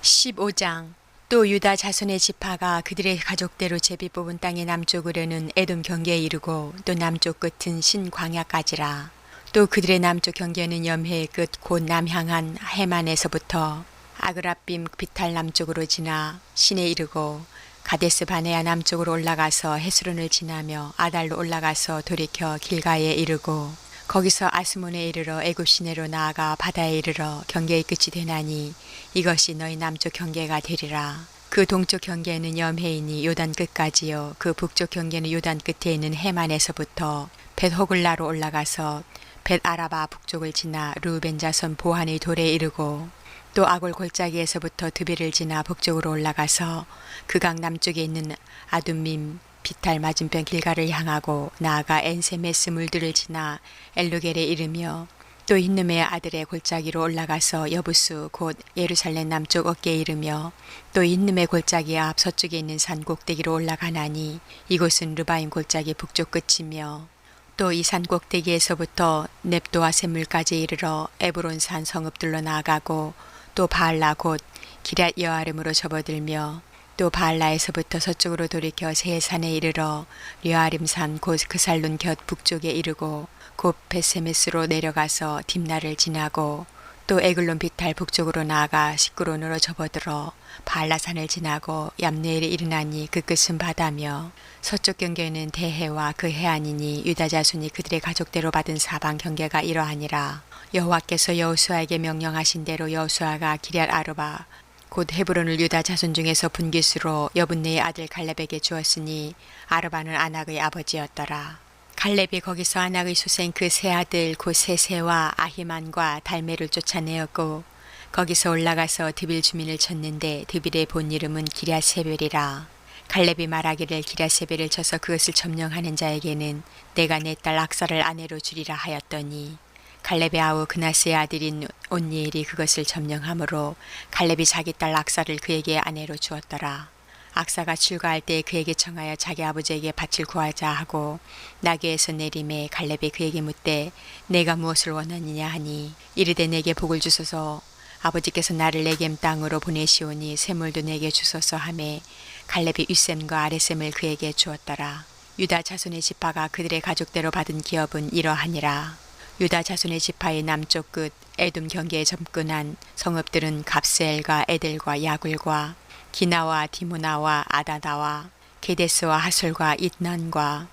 15장. 또 유다 자손의 지파가 그들의 가족대로 제비 뽑은 땅의 남쪽으로는 에돔 경계에 이르고 또 남쪽 끝은 신광야까지라. 또 그들의 남쪽 경계는 염해의 끝 곧 남향한 해만에서부터 아그라빔 비탈 남쪽으로 지나 신에 이르고 가데스 바네아 남쪽으로 올라가서 헤스론을 지나며 아달로 올라가서 돌이켜 길가에 이르고 거기서 아스몬에 이르러 애굽 시내로 나아가 바다에 이르러 경계의 끝이 되나니 이것이 너희 남쪽 경계가 되리라. 그 동쪽 경계는 염해이니 요단 끝까지요. 그 북쪽 경계는 요단 끝에 있는 해만에서부터 벳호글라로 올라가서 벳 아라바 북쪽을 지나 르우벤 자손 보한의 돌에 이르고 또 아골 골짜기에서부터 드비를 지나 북쪽으로 올라가서 그 강 남쪽에 있는 아둠밈 비탈 맞은편 길가를 향하고 나아가 엔세메스 물들을 지나 엘루겔에 이르며 또 힌느메의 아들의 골짜기로 올라가서 여부수 곧 예루살렘 남쪽 어깨에 이르며 또 힌느메 골짜기 앞 서쪽에 있는 산 꼭대기로 올라가나니 이곳은 르바임 골짜기 북쪽 끝이며 또 이 산 꼭대기에서부터 넵도와 샘물까지 이르러 에브론 산 성읍들로 나아가고 또 바알라 곧 기럇 여아름으로 접어들며 또 바알라에서부터 서쪽으로 돌이켜 세산에 이르러 르아림산 곧 그살룬 곁 북쪽에 이르고 곧 베세메스로 내려가서 딥나를 지나고 또 에글론 비탈 북쪽으로 나아가 시끄론으로 접어들어 바알라산을 지나고 얌네엘에 이르나니 그 끝은 바다며 서쪽 경계는 대해와 그 해안이니 유다 자손이 그들의 가족대로 받은 사방 경계가 이러하니라. 여호와께서 여호수아에게 명령하신 대로 여호수아가 기럇 아르바 곧 헤브론을 유다 자손 중에서 분깃으로 여분네의 아들 갈렙에게 주었으니 아르바는 아낙의 아버지였더라. 갈렙이 거기서 아낙의 수생 그 세 아들 곧 세세와 아히만과 달메를 쫓아내었고 거기서 올라가서 드빌 주민을 쳤는데 드빌의 본 이름은 기럇세벨이라. 갈렙이 말하기를 기럇세벨을 쳐서 그것을 점령하는 자에게는 내가 내 딸 악사를 아내로 주리라 하였더니 갈렙의 아우 그나스의 아들인 온니엘이 그것을 점령하므로 갈렙이 자기 딸 악사를 그에게 아내로 주었더라. 악사가 출가할 때 그에게 청하여 자기 아버지에게 밭을 구하자 하고 나귀에서 내림에 갈렙이 그에게 묻되 내가 무엇을 원하느냐 하니 이르되 내게 복을 주소서. 아버지께서 나를 네겜 땅으로 보내시오니 샘물도 내게 주소서 하매 갈렙이 윗샘과 아랫샘을 그에게 주었더라. 유다 자손의 지파가 그들의 가족대로 받은 기업은 이러하니라. 유다 자손의 지파의 남쪽 끝 에돔 경계에 접근한 성읍들은 갑스엘과 에델과 야굴과 기나와 디모나와 아다다와 게데스와 하솔과 it난과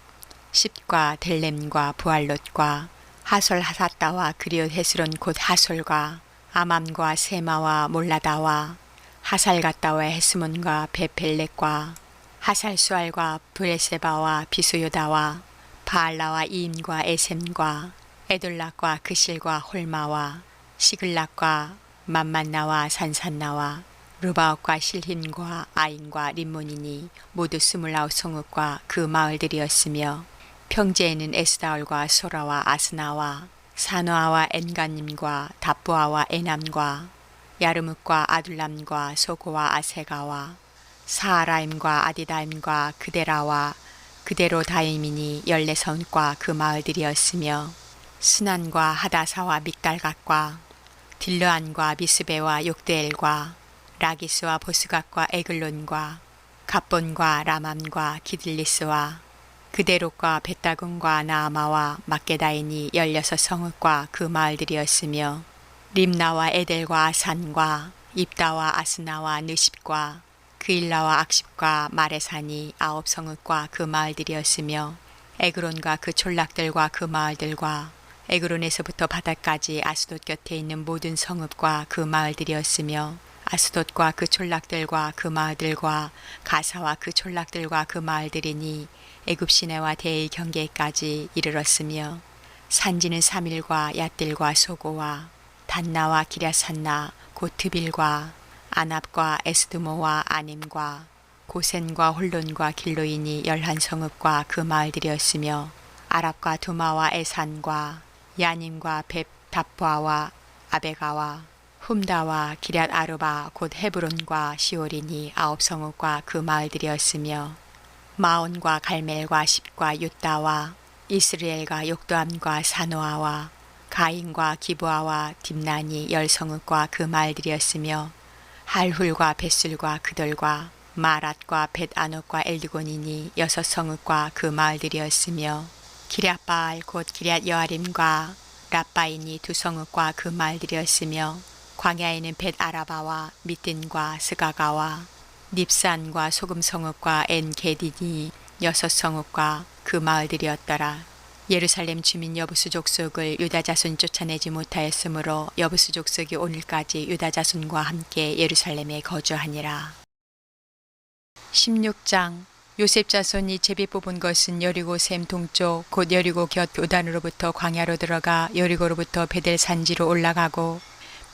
십과 델렘과 부알롯과 하솔 하사따와 그리옷 헤스론 곧 하솔과 아맘과 세마와 몰라다와 하살가따와 헤스몬과 베펠렉과 하살수알과 브레세바와 비수요다와 바알라와 이임과 에셈과 에돌락과 그실과 홀마와 시글락과 맘만나와 산산나와 르바옥과 실힘과 아인과 림몬이니 모두 29성읍과 그 마을들이었으며 평지에는 에스다올과 소라와 아스나와 사노아와 엔가님과 답부아와 에남과 야르뭇과 아둘람과 소고와 아세가와 사하라임과 아디다임과 그데라와 그데로다임이니 14성과 그 마을들이었으며 스난과 하다사와 믹달갓과 딜르안과 미스베와 욕드엘과 라기스와 보스갓과 에글론과 갑본과 라맘과 기들리스와 그데롯과 벳다금과 나아마와 막게다인이 16성읍과 그 마을들이었으며 림나와 에델과 아산과 입다와 아스나와 느십과 그일라와 악십과 마레산이 9성읍과 그 마을들이었으며 에그론과 그 촌락들과 그 마을들과 에그론에서부터 바다까지 아스돗 곁에 있는 모든 성읍과 그 마을들이었으며 아스돗과 그 촌락들과 그 마을들과 가사와 그 촌락들과 그 마을들이니 애굽 시내와 대의 경계까지 이르렀으며 산지는 사밀과 얏들과 소고와 단나와 기랴산나 곧 드빌과 아납과 에스드모와 아님과 고센과 홀론과 길로인이 11성읍과 그 마을들이었으며 아랍과 두마와 에산과 야님과 벳 답바와 아베가와 훔다와 기럇 아르바 곧 헤브론과 시올이니 9성읍과 그 마을들이었으며 마온과 갈멜과 십과 유다와 이스라엘과 욕도암과 사노아와 가인과 기브아와 딥난이 10성읍과 그 마을들이었으며 할훌과 벳술과 그돌과 마랏과 벳아녹과 엘드곤이니 6성읍과 그 마을들이었으며 기럇바알 곧 기럇 여아림과 랍바인이 2성읍과 그 마을들이었으며 광야에는 벳아라바와 미딘과 스가가와 닙산과 소금성읍과 엔게디니 6성읍과 그 마을들이었더라. 예루살렘 주민 여부수 족속을 유다 자손 쫓아내지 못하였으므로 여부수 족속이 오늘까지 유다 자손과 함께 예루살렘에 거주하니라. 16장 요셉 자손이 제비 뽑은 것은 여리고 샘 동쪽 곧 여리고 곁 요단으로부터 광야로 들어가 여리고로부터 베델 산지로 올라가고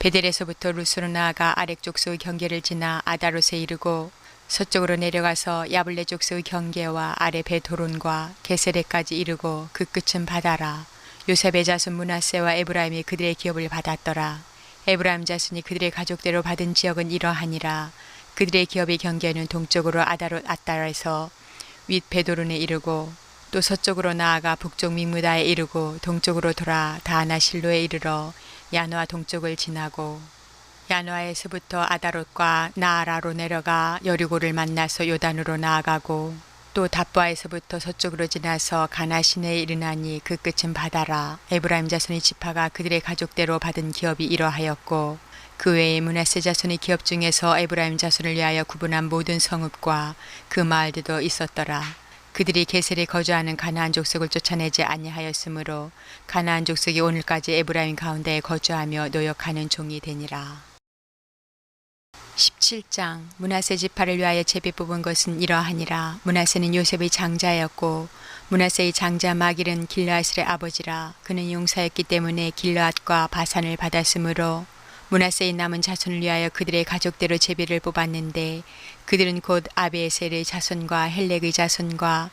베델에서부터 루스로 나아가 아렉 족속의 경계를 지나 아다롯에 이르고 서쪽으로 내려가서 야블레 족속의 경계와 아래 베도론과 게세레까지 이르고 그 끝은 바다라. 요셉의 자손 므낫세와 에브라임이 그들의 기업을 받았더라. 에브라임 자손이 그들의 가족대로 받은 지역은 이러하니라. 그들의 기업의 경계는 동쪽으로 아다롯 아따라에서 윗 베도론에 이르고 또 서쪽으로 나아가 북쪽 믹무다에 이르고 동쪽으로 돌아 다하나 실로에 이르러 야노아 동쪽을 지나고 야노아에서부터 아다롯과 나아라로 내려가 여리고를 만나서 요단으로 나아가고 또 답바에서부터 서쪽으로 지나서 가나 시내에 이르나니 그 끝은 바다라. 에브라임 자손의 지파가 그들의 가족대로 받은 기업이 이러하였고 그 외에 므낫세 자손의 기업 중에서 에브라임 자손을 위하여 구분한 모든 성읍과 그 마을들도 있었더라. 그들이 게셀에 거주하는 가나안 족속을 쫓아내지 아니하였으므로 가나안 족속이 오늘까지 에브라임 가운데에 거주하며 노역하는 종이 되니라. 17장 므낫세 지파를 위하여 제비 뽑은 것은 이러하니라. 므낫세는 요셉의 장자였고 므낫세의 장자 마길은 길르앗의 아버지라. 그는 용사였기 때문에 길르앗과 바산을 받았으므로 므낫세의 남은 자손을 위하여 그들의 가족대로 제비를 뽑았는데 그들은 곧 아비에셀의 자손과 헬렉의 자손과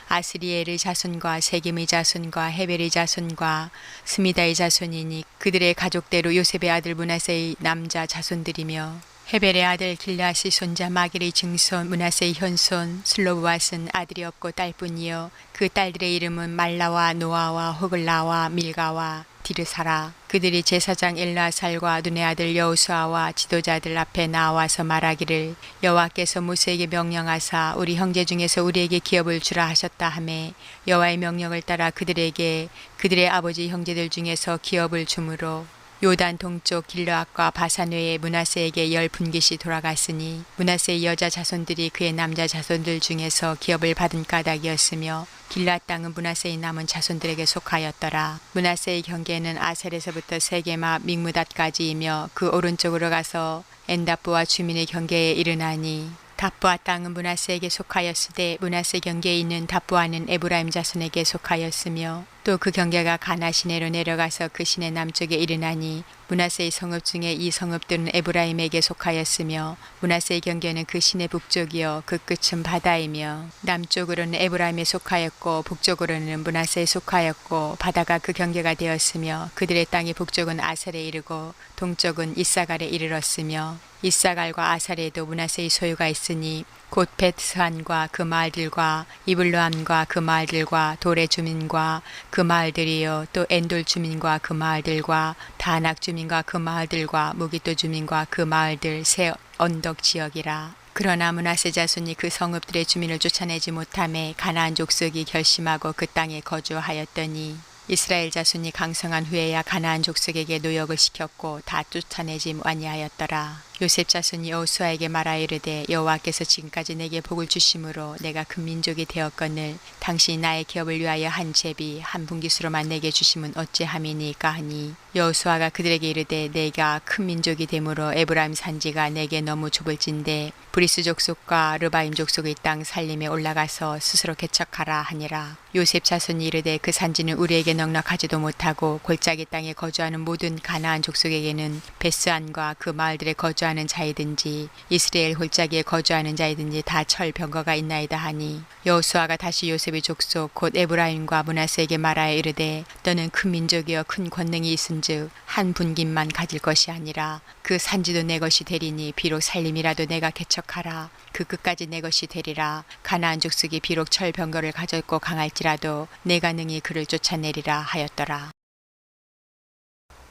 아스리엘의 자손과 세겜의 자손과 헤벨의 자손과 스미다의 자손이니 그들의 가족대로 요셉의 아들 므낫세의 남자 자손들이며 헤벨의 아들 길르앗의 손자 마길의 증손 므낫세의 현손 슬로브앗은 아들이 없고 딸뿐이요 그 딸들의 이름은 말라와 노아와 호글라와 밀가와 디르사라. 그들이 제사장 엘라살과 눈의 아들 여호수아와 지도자들 앞에 나와서 말하기를 여호와께서 모세에게 명령하사 우리 형제 중에서 우리에게 기업을 주라 하셨다 하매 여호와의 명령을 따라 그들에게 그들의 아버지 형제들 중에서 기업을 주므로 요단 동쪽 길르앗과 바산 외에 므낫세에게 10분깃이 돌아갔으니 므낫세의 여자 자손들이 그의 남자 자손들 중에서 기업을 받은 까닭이었으며 길르앗 땅은 므낫세의 남은 자손들에게 속하였더라. 므낫세의 경계는 아셀에서부터 세게마 믹무닷까지이며 그 오른쪽으로 가서 엔다프와 주민의 경계에 이르나니 답부아 땅은 므낫세에게 속하였으되 므낫세 경계에 있는 답부아는 에브라임 자손에게 속하였으며 또 그 경계가 가나 시내로 내려가서 그 시내 남쪽에 이르나니 므낫세의 성읍 중에 이 성읍들은 에브라임에게 속하였으며 므낫세의 경계는 그 시내 북쪽이요 그 끝은 바다이며 남쪽으로는 에브라임에 속하였고 북쪽으로는 므낫세에 속하였고 바다가 그 경계가 되었으며 그들의 땅이 북쪽은 아셀에 이르고 동쪽은 이사갈에 이르렀으며 이사갈과 아사리에도 므낫세의 소유가 있으니 곧 베트스한과 그 마을들과 이블로함과 그 마을들과 돌의 주민과 그 마을들이요 또 엔돌 주민과 그 마을들과 다낙 주민과 그 마을들과 무기또 주민과 그 마을들 새 언덕 지역이라. 그러나 므낫세 자손이 그 성읍들의 주민을 쫓아내지 못하매 가나안 족속이 결심하고 그 땅에 거주하였더니 이스라엘 자손이 강성한 후에야 가나안 족속에게 노역을 시켰고 다 쫓아내지 아니하였더라. 요셉 자손이 여호수아에게 말하여 이르되 여호와께서 지금까지 내게 복을 주심으로 내가 큰 민족이 되었거늘 당신이 나의 기업을 위하여 한 제비 한 분깃으로만 내게 주심은 어찌함이니까 하니 여호수아가 그들에게 이르되 내가 큰 민족이 되므로 에브라임 산지가 내게 너무 좁을진데 브리스 족속과 르바임 족속의 땅 살림에 올라가서 스스로 개척하라 하니라. 요셉 자손이 이르되 그 산지는 우리에게 넉넉하지도 못하고 골짜기 땅에 거주하는 모든 가나안 족속에게는 베스안과 그 마을들에 거주하는 자이든지 이스라엘 골짜기에 거주하는 자이든지 다 철병거가 있나이다 하니 여호수아가 다시 요셉의 족속 곧 에브라임과 므낫세에게 말하여 이르되 너는 큰 민족이여 큰 권능이 있은즉 한 분깃만 가질 것이 아니라 그 산지도 내 것이 되리니 비록 살림이라도 내가 개척하라 그 끝까지 내 것이 되리라. 가나안 족속이 비록 철병거를 가졌고 강할지라도 내가 능히 그를 쫓아내리라 하였더라.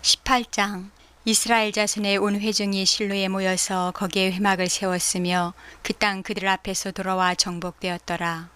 18장. 이스라엘 자손의 온 회중이 실로에 모여서 거기에 회막을 세웠으며 그 땅 그들 앞에서 돌아와 정복되었더라.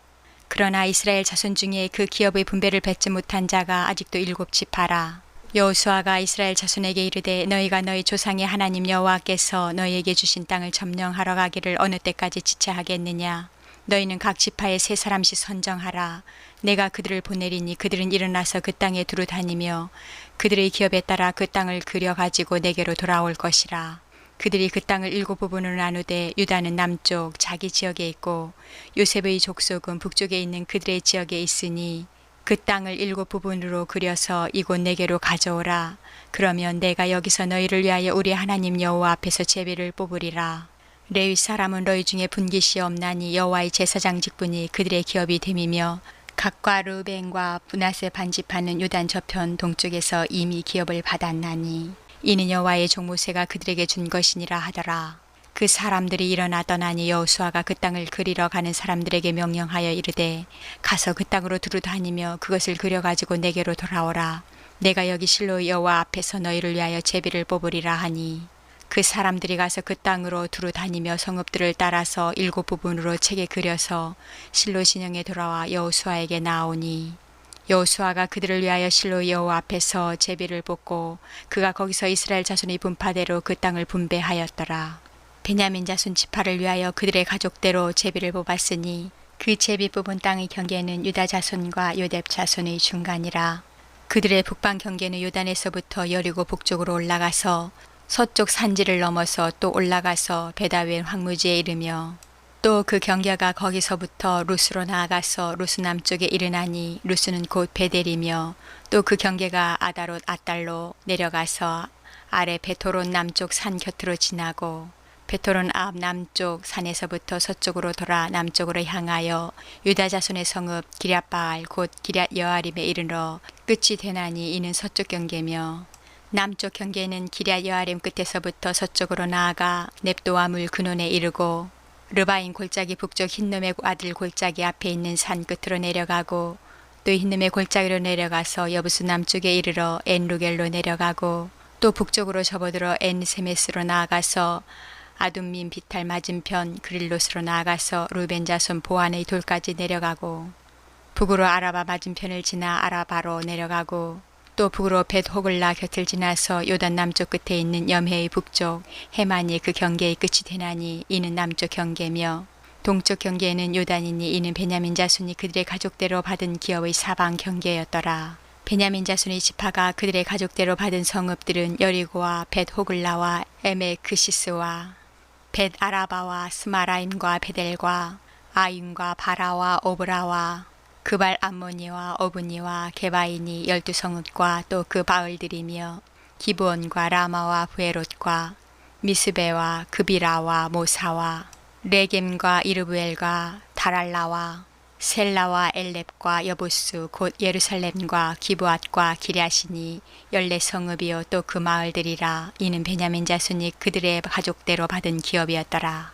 그러나 이스라엘 자손 중에 그 기업의 분배를 뱉지 못한 자가 아직도 7지파라. 여호수아가 이스라엘 자손에게 이르되 너희가 너희 조상의 하나님 여호와께서 너희에게 주신 땅을 점령하러 가기를 어느 때까지 지체하겠느냐. 너희는 각 지파에 3사람씩 선정하라. 내가 그들을 보내리니 그들은 일어나서 그 땅에 두루 다니며 그들의 기업에 따라 그 땅을 그려가지고 내게로 돌아올 것이라. 그들이 그 땅을 7부분으로 나누되 유다는 남쪽 자기 지역에 있고 요셉의 족속은 북쪽에 있는 그들의 지역에 있으니 그 땅을 7부분으로 그려서 이곳 내게로 가져오라. 그러면 내가 여기서 너희를 위하여 우리 하나님 여호와 앞에서 제비를 뽑으리라. 레위 사람은 너희 중에 분깃이 없나니 여호와의 제사장 직분이 그들의 기업이 됨이며 각과 르벤과 므낫세 반지파는 요단 저편 동쪽에서 이미 기업을 받았나니 이는 여호와의 종 모세가 그들에게 준 것이니라 하더라. 그 사람들이 일어나 떠나니 여호수아가 그 땅을 그리러 가는 사람들에게 명령하여 이르되 가서 그 땅으로 두루 다니며 그것을 그려가지고 내게로 돌아오라. 내가 여기 실로 여호와 앞에서 너희를 위하여 제비를 뽑으리라 하니 그 사람들이 가서 그 땅으로 두루 다니며 성읍들을 따라서 7부분으로 책에 그려서 실로 진영에 돌아와 여호수아에게 나오니 여호수아가 그들을 위하여 실로 여호와 앞에서 제비를 뽑고 그가 거기서 이스라엘 자손의 분파대로 그 땅을 분배하였더라. 베냐민 자손 지파를 위하여 그들의 가족대로 제비를 뽑았으니 그 제비 뽑은 땅의 경계는 유다 자손과 요셉 자손의 중간이라. 그들의 북방 경계는 요단에서부터 여리고 북쪽으로 올라가서 서쪽 산지를 넘어서 또 올라가서 베다웬 황무지에 이르며 또 그 경계가 거기서부터 루스로 나아가서 루스 남쪽에 이르나니 루스는 곧 베델이며 또 그 경계가 아다롯 아달로 내려가서 아래 베토론 남쪽 산 곁으로 지나고 베토론 앞 남쪽 산에서부터 서쪽으로 돌아 남쪽으로 향하여 유다 자손의 성읍 기럇바알 곧 기럇 여아림에 이르러 끝이 되나니 이는 서쪽 경계며 남쪽 경계는 기럇 여아림 끝에서부터 서쪽으로 나아가 넵도와 물 근원에 이르고 르바인 골짜기 북쪽 흰놈의 아들 골짜기 앞에 있는 산 끝으로 내려가고 또 흰놈의 골짜기로 내려가서 여부스 남쪽에 이르러 엔루겔로 내려가고 또 북쪽으로 접어들어 엔세메스로 나아가서 아둠민 비탈 맞은편 그릴롯으로 나아가서 루벤 자손 보안의 돌까지 내려가고 북으로 아라바 맞은편을 지나 아라바로 내려가고 또 북으로 벳 호글라 곁을 지나서 요단 남쪽 끝에 있는 염해의 북쪽 해만이 그 경계의 끝이 되나니 이는 남쪽 경계며 동쪽 경계에는 요단이니 이는 베냐민 자손이 그들의 가족대로 받은 기업의 사방 경계였더라. 베냐민 자손의 지파가 그들의 가족대로 받은 성읍들은 여리고와 벳 호글라와 에메크시스와 벳 아라바와 스마라임과 베델과 아임과 바라와 오브라와 그발 암모니와 오브니와 게바인이 12성읍과 또 그 바을들이며 기브온과 라마와 부에롯과 미스베와 그비라와 모사와 레겜과 이르브엘과 다랄라와 셀라와 엘렙과 여보스 곧 예루살렘과 기브앗과 기랴시니 14성읍이요 또 그 마을들이라. 이는 베냐민 자손이 그들의 가족대로 받은 기업이었더라.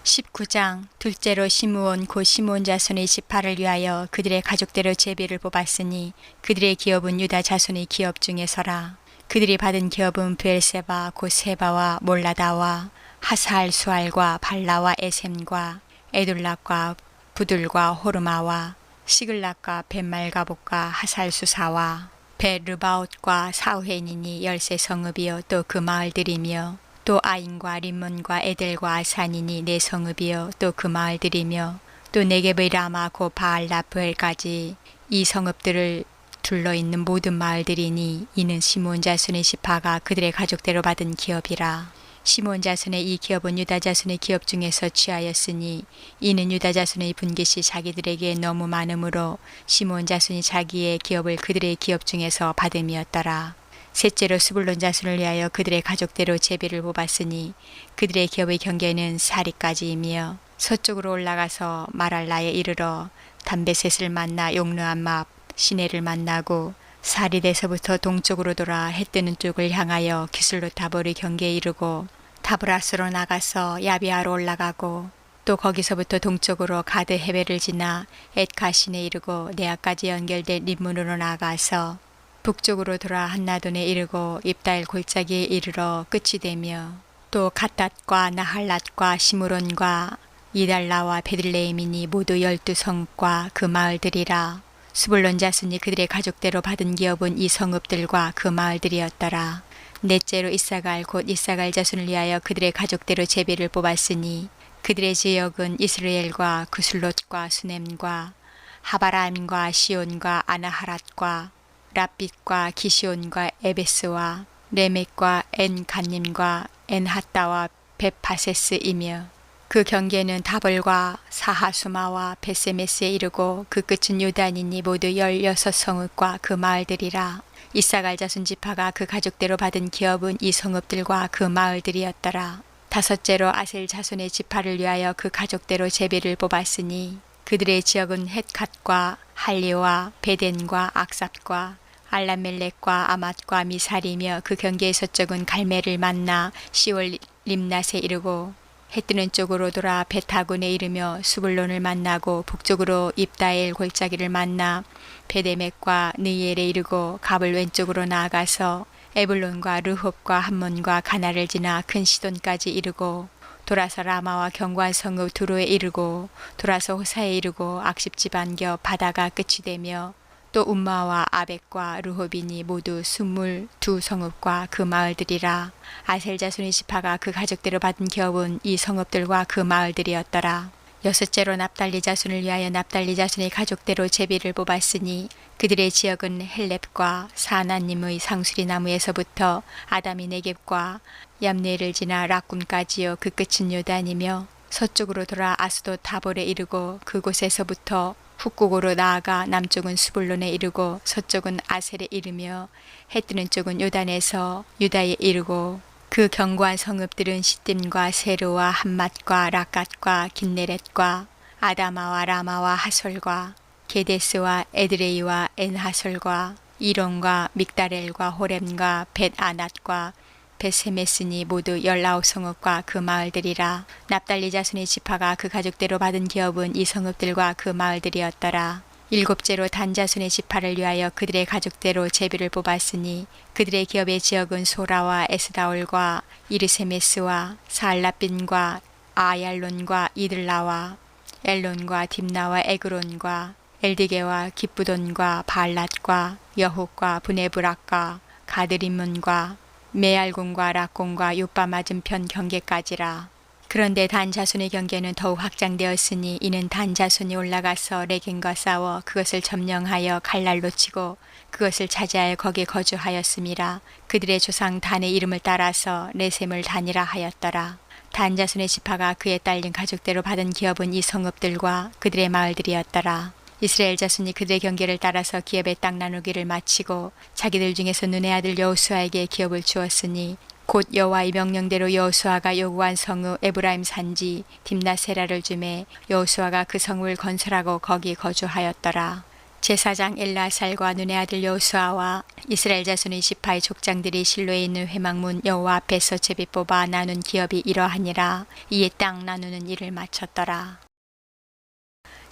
19장. 둘째로 시므온 곧 시므온 자손의 지파를 위하여 그들의 가족대로 제비를 뽑았으니 그들의 기업은 유다 자손의 기업 중에서라. 그들이 받은 기업은 브엘세바 곧 세바와 몰라다와 하사할 수알과 발라와 에셈과 에둘락과 부들과 호르마와 시글락과 벳말가복과 하살수사와 벳르바옷과 사우헤니니 13성읍이요 또 그 마을들이며 또 아인과 림몬과 에델과 아산이니 4성읍이요 또 그 마을들이며 또 네겝의 라마 곧 바알라프엘까지 이 성읍들을 둘러있는 모든 마을들이니 이는 시므온 자손의 지파가 그들의 가족대로 받은 기업이라. 시므온 자손의 이 기업은 유다 자손의 기업 중에서 취하였으니 이는 유다 자손의 분깃이 자기들에게 너무 많으므로 시므온 자손이 자기의 기업을 그들의 기업 중에서 받음이었더라. 셋째로 스불론 자손을 위하여 그들의 가족대로 제비를 뽑았으니 그들의 기업의 경계는 사리까지이며 서쪽으로 올라가서 마랄라에 이르러 담베셋을 만나 용르암압 시내를 만나고 사리데서부터 동쪽으로 돌아 해뜨는 쪽을 향하여 기슬로 타보르 경계에 이르고 타브라스로 나가서 야비아로 올라가고 또 거기서부터 동쪽으로 가드 헤베를 지나 엣가신에 이르고 네아까지 연결된 림문으로 나가서 북쪽으로 돌아 한나돈에 이르고 입다엘 골짜기에 이르러 끝이 되며 또 갓닷과 나할랏과 시므론과 이달라와 베들레헴이니 모두 12성읍과 그 마을들이라. 스불론 자손이 그들의 가족대로 받은 기업은 이 성읍들과 그 마을들이었더라. 넷째로 이사갈 곧 이사갈 자손을 위하여 그들의 가족대로 제비를 뽑았으니 그들의 지역은 이스라엘과 구슬롯과 수넴과 하바라임과 시온과 아나하랏과 랍빗과 기시온과 에베스와 레멕과 엔간님과 엔하따와 벳파세스이며 그 경계는 다볼과 사하수마와 베세메스에 이르고 그 끝은 요단이니 모두 16성읍과 그 마을들이라. 이사갈 자손 지파가 그 가족대로 받은 기업은 이 성읍들과 그 마을들이었더라. 다섯째로 아셀 자손의 지파를 위하여 그 가족대로 제비를 뽑았으니 그들의 지역은 헷갓과 할리와 베덴과 악삽과 알라멜렉과 아맛과 미살이며 그 경계의 서쪽은 갈멜을 만나 시월 림낫에 이르고 해뜨는 쪽으로 돌아 베타곤에 이르며 수불론을 만나고 북쪽으로 입다엘 골짜기를 만나 베데멕과 느이엘에 이르고 갑을 왼쪽으로 나아가서 에블론과 르홉과 함몬과 가나를 지나 큰 시돈까지 이르고 돌아서 라마와 견고한 성읍 두로에 이르고 돌아서 호사에 이르고 악십지반 겹 바다가 끝이 되며 또 움마와 아벡과 르홉이니 모두 22성읍과 그 마을들이라. 아셀 자손의 지파가 그 가족대로 받은 기업은 이 성읍들과 그 마을들이었더라. 여섯째로 납달리 자손을 위하여 납달리 자손의 가족대로 제비를 뽑았으니 그들의 지역은 헬렙과 사하나님의 상수리 나무에서부터 아담이 네겝과 얌네를 지나 락군까지요 그 끝은 요단이며 서쪽으로 돌아 아스도 타볼에 이르고 그곳에서부터 북국으로 나아가 남쪽은 수불론에 이르고 서쪽은 아셀에 이르며 해뜨는 쪽은 요단에서 유다에 이르고 그 견고한 성읍들은 시딤과 세르와 함맛과 락갓과 긴네렛과 아다마와 라마와 하솔과 게데스와 에드레이와 엔하솔과 이론과 믹다렐과 호렘과 벳아낫과 벳세메스니 모두 19성읍과 그 마을들이라. 납달리 자손의 지파가 그 가족대로 받은 기업은 이 성읍들과 그 마을들이었더라. 일곱째로 단 자손의 지파를 위하여 그들의 가족대로 제비를 뽑았으니 그들의 기업의 지역은 소라와 에스다올과 이르세메스와 사알라빈과 아얄론과 이들라와 엘론과 딥나와 에그론과 엘디게와 기쁘돈과 발랏과 여훅과 브네브락과 가드림문과 메알곤과 락곤과 요빠 맞은편 경계까지라. 그런데 단 자손의 경계는 더욱 확장되었으니 이는 단 자손이 올라가서 레겐과 싸워 그것을 점령하여 갈랄로 치고 그것을 차지하여 거기에 거주하였음이라. 그들의 조상 단의 이름을 따라서 레셈을 단이라 하였더라. 단 자손의 지파가 그에 딸린 가족대로 받은 기업은 이 성읍들과 그들의 마을들이었더라. 이스라엘 자손이 그들의 경계를 따라서 기업의 땅 나누기를 마치고 자기들 중에서 눈의 아들 여호수아에게 기업을 주었으니 곧 여호와의 명령대로 여호수아가 요구한 성읍 에브라임 산지 딥나세라를 주매 여호수아가 그 성읍을 건설하고 거기 거주하였더라. 제사장 엘라살과 눈의 아들 여호수아와 이스라엘 자손의 지파의 족장들이 실로에 있는 회막문 여호와 앞에서 제비 뽑아 나눈 기업이 이러하니라. 이에 땅 나누는 일을 마쳤더라.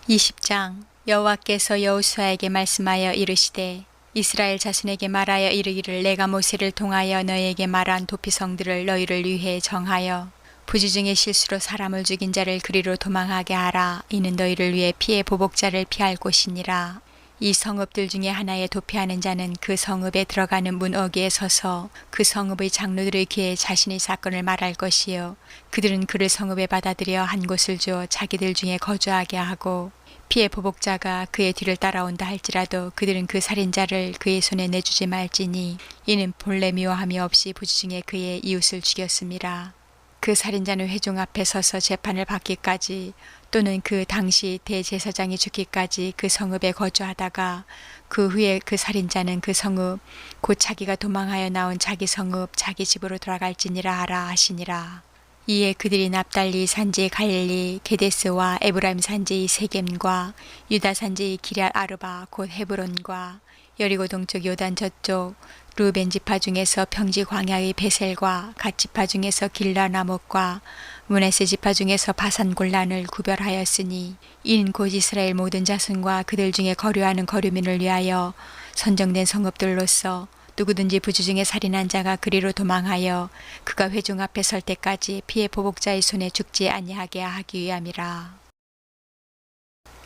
20장. 여호와께서 여호수아에게 말씀하여 이르시되 이스라엘 자손에게 말하여 이르기를 내가 모세를 통하여 너희에게 말한 도피성들을 너희를 위해 정하여 부지 중에 실수로 사람을 죽인 자를 그리로 도망하게 하라. 이는 너희를 위해 피해 보복자를 피할 곳이니라. 이 성읍들 중에 하나에 도피하는 자는 그 성읍에 들어가는 문 어귀에 서서 그 성읍의 장로들의 귀에 자신의 사건을 말할 것이요 그들은 그를 성읍에 받아들여 한 곳을 주어 자기들 중에 거주하게 하고 피해 보복자가 그의 뒤를 따라온다 할지라도 그들은 그 살인자를 그의 손에 내주지 말지니 이는 본래 미워함이 없이 부지 중에 그의 이웃을 죽였음이라. 그 살인자는 회중 앞에 서서 재판을 받기까지 또는 그 당시 대제사장이 죽기까지 그 성읍에 거주하다가 그 후에 그 살인자는 그 성읍 곧 자기가 도망하여 나온 자기 성읍 자기 집으로 돌아갈지니라 하라 하시니라. 이에 그들이 납달리 산지 갈릴리 게데스와 에브라임 산지 세겜과 유다 산지 기럇 아르바 곧 헤브론과 여리고 동쪽 요단 저쪽 루벤 지파 중에서 평지 광야의 베셀과 갓 지파 중에서 길라나못과 므낫세 지파 중에서 바산 골란을 구별하였으니 이는 곧 이스라엘 모든 자손과 그들 중에 거류하는 거류민을 위하여 선정된 성읍들로서 누구든지 부지 중에 살인한 자가 그리로 도망하여 그가 회중 앞에 설 때까지 피해 보복자의 손에 죽지 아니하게 하기 위함이라.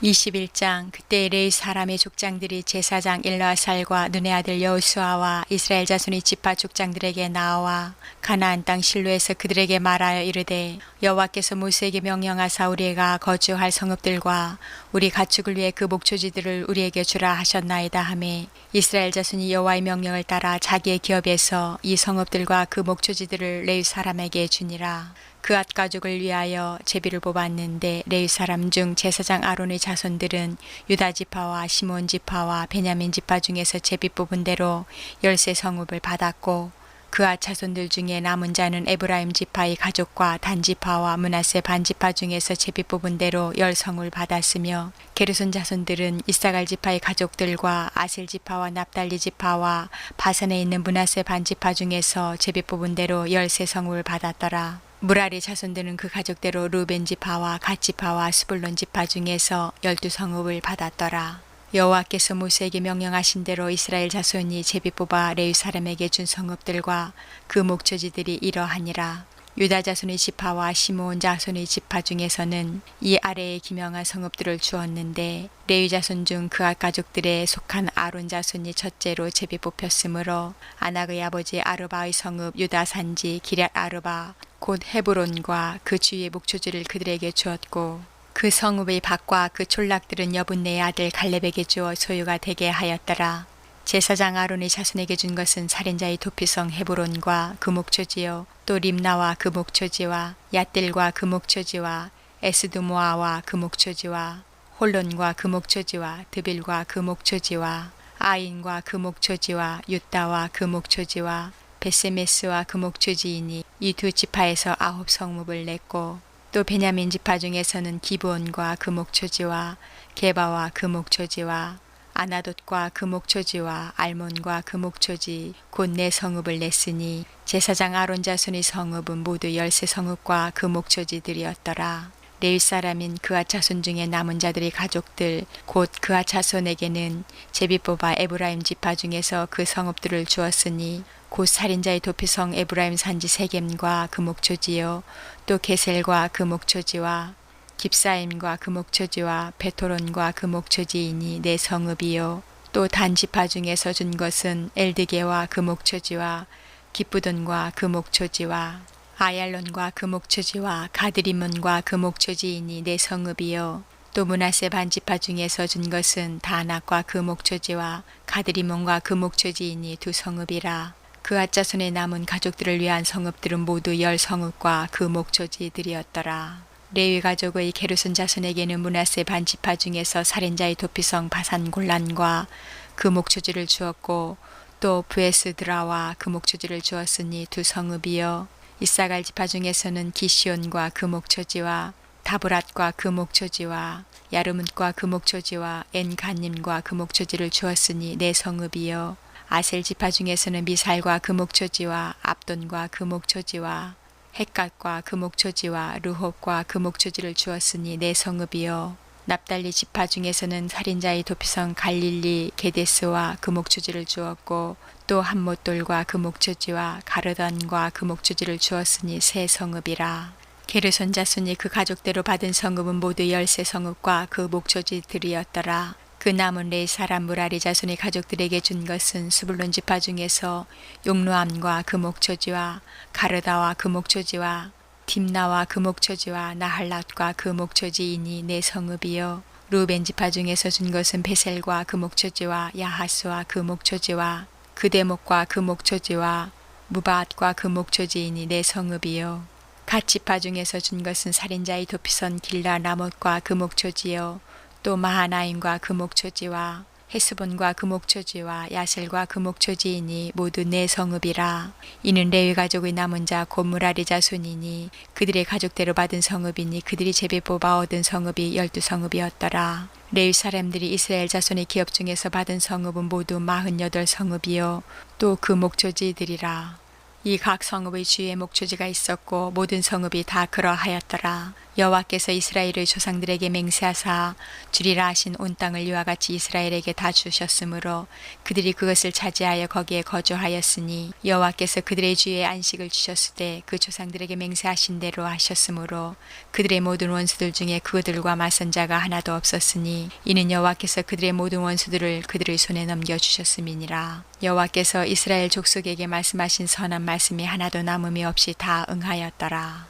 21장. 그때 레위 사람의 족장들이 제사장 엘라살과 눈의 아들 여호수아와 이스라엘 자손의 지파 족장들에게 나와 가나안 땅 실로에서 그들에게 말하여 이르되 여호와께서 모세에게 명령하사 우리가 거주할 성읍들과 우리 가축을 위해 그 목초지들을 우리에게 주라 하셨나이다 하매 이스라엘 자손이 여호와의 명령을 따라 자기의 기업에서 이 성읍들과 그 목초지들을 레위 사람에게 주니라. 그앗 가족을 위하여 제비를 뽑았는데 레위 사람 중 제사장 아론의 자손들은 유다 지파와 시몬 지파와 베냐민 지파 중에서 제비 뽑은 대로 10세 성읍을 받았고 그앗 자손들 중에 남은 자는 에브라임 지파의 가족과 단 지파와 므낫세 반 지파 중에서 제비 뽑은 대로 10성을 받았으며 게르손 자손들은 이사갈 지파의 가족들과 아셀 지파와 납달리 지파와 바산에 있는 므낫세 반 지파 중에서 제비 뽑은 대로 10세 성읍을 받았더라. 무라리 자손들은 그 가족대로 루벤 지파와 갓 지파와 스불론 지파 중에서 12성읍을 받았더라. 여호와께서 모세에게 명령하신 대로 이스라엘 자손이 제비 뽑아 레위 사람에게 준 성읍들과 그 목초지들이 이러하니라. 유다 자손의 지파와 시므온 자손의 지파 중에서는 이 아래에 기명한 성읍들을 주었는데 레위 자손 중 그앗 가족들에 속한 아론 자손이 첫째로 제비 뽑혔으므로 아낙의 아버지 아르바의 성읍 유다 산지 기럇 아르바 곧 헤브론과 그 주위의 목초지를 그들에게 주었고 그 성읍의 밭과 그 촌락들은 여분네의 아들 갈렙에게 주어 소유가 되게 하였더라. 제사장 아론의 자손에게 준 것은 살인자의 도피성 헤브론과 그 목초지요 또 림나와 그 목초지와 얏딜과 그 목초지와 에스드모아와 그 목초지와 홀론과 그 목초지와 드빌과 그 목초지와 아인과 그 목초지와 유다와 그 목초지와 베세메스와 그 목초지이니 이 두 지파에서 9성읍을 냈고 또 베냐민 지파 중에서는 기브온과 그 목초지와 게바와 그 목초지와 아나돗과 그 목초지와 알몬과 그 목초지 곧 네 성읍을 냈으니 제사장 아론 자손의 성읍은 모두 10세 성읍과 그 목초지들이었더라. 레위 사람인 그앗 자손 중에 남은 자들의 가족들 곧 그앗 자손에게는 제비 뽑아 에브라임 지파 중에서 그 성읍들을 주었으니 곧 살인자의 도피성 에브라임 산지 세겜과 그 목초지요 또 게셀과 그 목초지와 깁사임과 그 목초지와 베토론과 그 목초지이니 네 성읍이요 또 단 지파 중에서 준 것은 엘드게와 그 목초지와 기쁘돈과 그 목초지와 아얄론과 그 목초지와 가드리몬과 그 목초지이니 네 성읍이요 또 므낫세 반 지파 중에서 준 것은 다낙과 그 목초지와 가드리몬과 그 목초지이니 두 성읍이라. 그앗 자손의 남은 가족들을 위한 성읍들은 모두 10성읍과 그 목초지들이었더라. 레위 가족의 게르손 자손에게는 므낫세 반 지파 중에서 살인자의 도피성 바산 골란과 그 목초지를 주었고 또 브에스드라와 그 목초지를 주었으니 두 성읍이요 이사갈 지파 중에서는 기시온과 그 목초지와 다브랏과 그 목초지와 야르문과 그 목초지와 엔간님과 그 목초지를 주었으니 네 성읍이요 아셀 지파 중에서는 미살과 그 목초지와 압돈과 그 목초지와 헷갓과 그 목초지와 르홉과 그 목초지를 주었으니 네 성읍이요 납달리 지파 중에서는 살인자의 도피성 갈릴리 게데스와 그 목초지를 주었고 또 한못돌과 그 목초지와 가르던과 그 목초지를 주었으니 세 성읍이라. 게르손 자손이 그 가족대로 받은 성읍은 모두 13성읍과 그 목초지들이었더라. 그 남은 레위 사람 무라리 자손이 가족들에게 준 것은 스불론 지파 중에서 용루암과 그 목초지와 가르다와 그 목초지와 딥나와 그 목초지와 나할랏과 그 목초지이니 네 성읍이요 루벤 지파 중에서 준 것은 베셀과 그 목초지와 야하스와 그 목초지와 그대목과 그 목초지와 무바앗과 그 목초지이니 네 성읍이요 갓 지파 중에서 준 것은 살인자의 도피선 길라 라못과 그 목초지요 또 마하나임과 그 목초지와 헤스본과 그 목초지와 야셀과 그 목초지이니 모두 네 성읍이라. 이는 레위 가족의 남은 자 곧 무라리 자손이니 그들의 가족대로 받은 성읍이니 그들이 제비 뽑아 얻은 성읍이 12성읍이었더라. 레위 사람들이 이스라엘 자손의 기업 중에서 받은 성읍은 모두 48성읍이요 또 그 목초지들이라. 이 각 성읍의 주위에 목초지가 있었고 모든 성읍이 다 그러하였더라. 여호와께서 이스라엘의 조상들에게 맹세하사 주리라 하신 온 땅을 이와 같이 이스라엘에게 다 주셨으므로 그들이 그것을 차지하여 거기에 거주하였으니 여호와께서 그들의 주위에 안식을 주셨을 때 그 조상들에게 맹세하신 대로 하셨으므로 그들의 모든 원수들 중에 그들과 맞선 자가 하나도 없었으니 이는 여호와께서 그들의 모든 원수들을 그들의 손에 넘겨주셨음이니라. 여호와께서 이스라엘 족속에게 말씀하신 선한 말씀이 하나도 남음이 없이 다 응하였더라.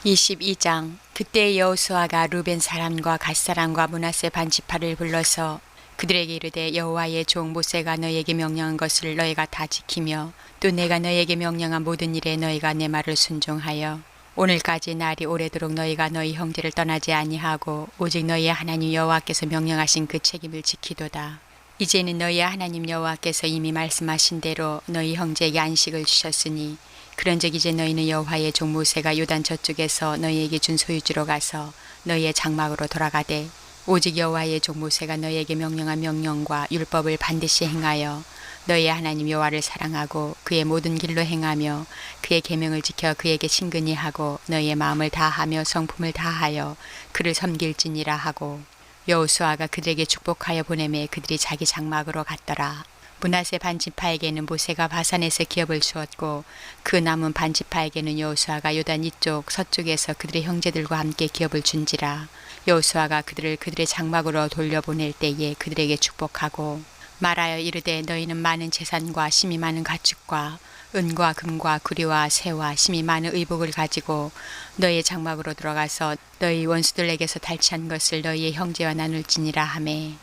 22장. 그때 여호수아가 루벤 사람과 갓 사람과 므낫세 반 지파를 불러서 그들에게 이르되 여호와의 종 모세가 너희에게 명령한 것을 너희가 다 지키며 또 내가 너희에게 명령한 모든 일에 너희가 내 말을 순종하여 오늘까지 날이 오래도록 너희가 너희 형제를 떠나지 아니하고 오직 너희의 하나님 여호와께서 명령하신 그 책임을 지키도다. 이제는 너희의 하나님 여호와께서 이미 말씀하신 대로 너희 형제에게 안식을 주셨으니 그런즉 이제 너희는 여호와의 종 모세가 요단 저쪽에서 너희에게 준 소유지로 가서 너희의 장막으로 돌아가되 오직 여호와의 종 모세가 너희에게 명령한 명령과 율법을 반드시 행하여 너희의 하나님 여호와를 사랑하고 그의 모든 길로 행하며 그의 계명을 지켜 그에게 친근히 하고 너희의 마음을 다하며 성품을 다하여 그를 섬길지니라 하고 여호수아가 그들에게 축복하여 보내매 그들이 자기 장막으로 갔더라. 므낫세 반지파에게는 모세가 바산에서 기업을 주었고 그 남은 반지파에게는 여호수아가 요단 이쪽 서쪽에서 그들의 형제들과 함께 기업을 준지라. 여호수아가 그들을 그들의 장막으로 돌려보낼 때에 그들에게 축복하고 말하여 이르되 너희는 많은 재산과 심이 많은 가축과 은과 금과 구리와 새와 심이 많은 의복을 가지고 너희의 장막으로 들어가서 너희 원수들에게서 탈취한 것을 너희의 형제와 나눌지니라 하매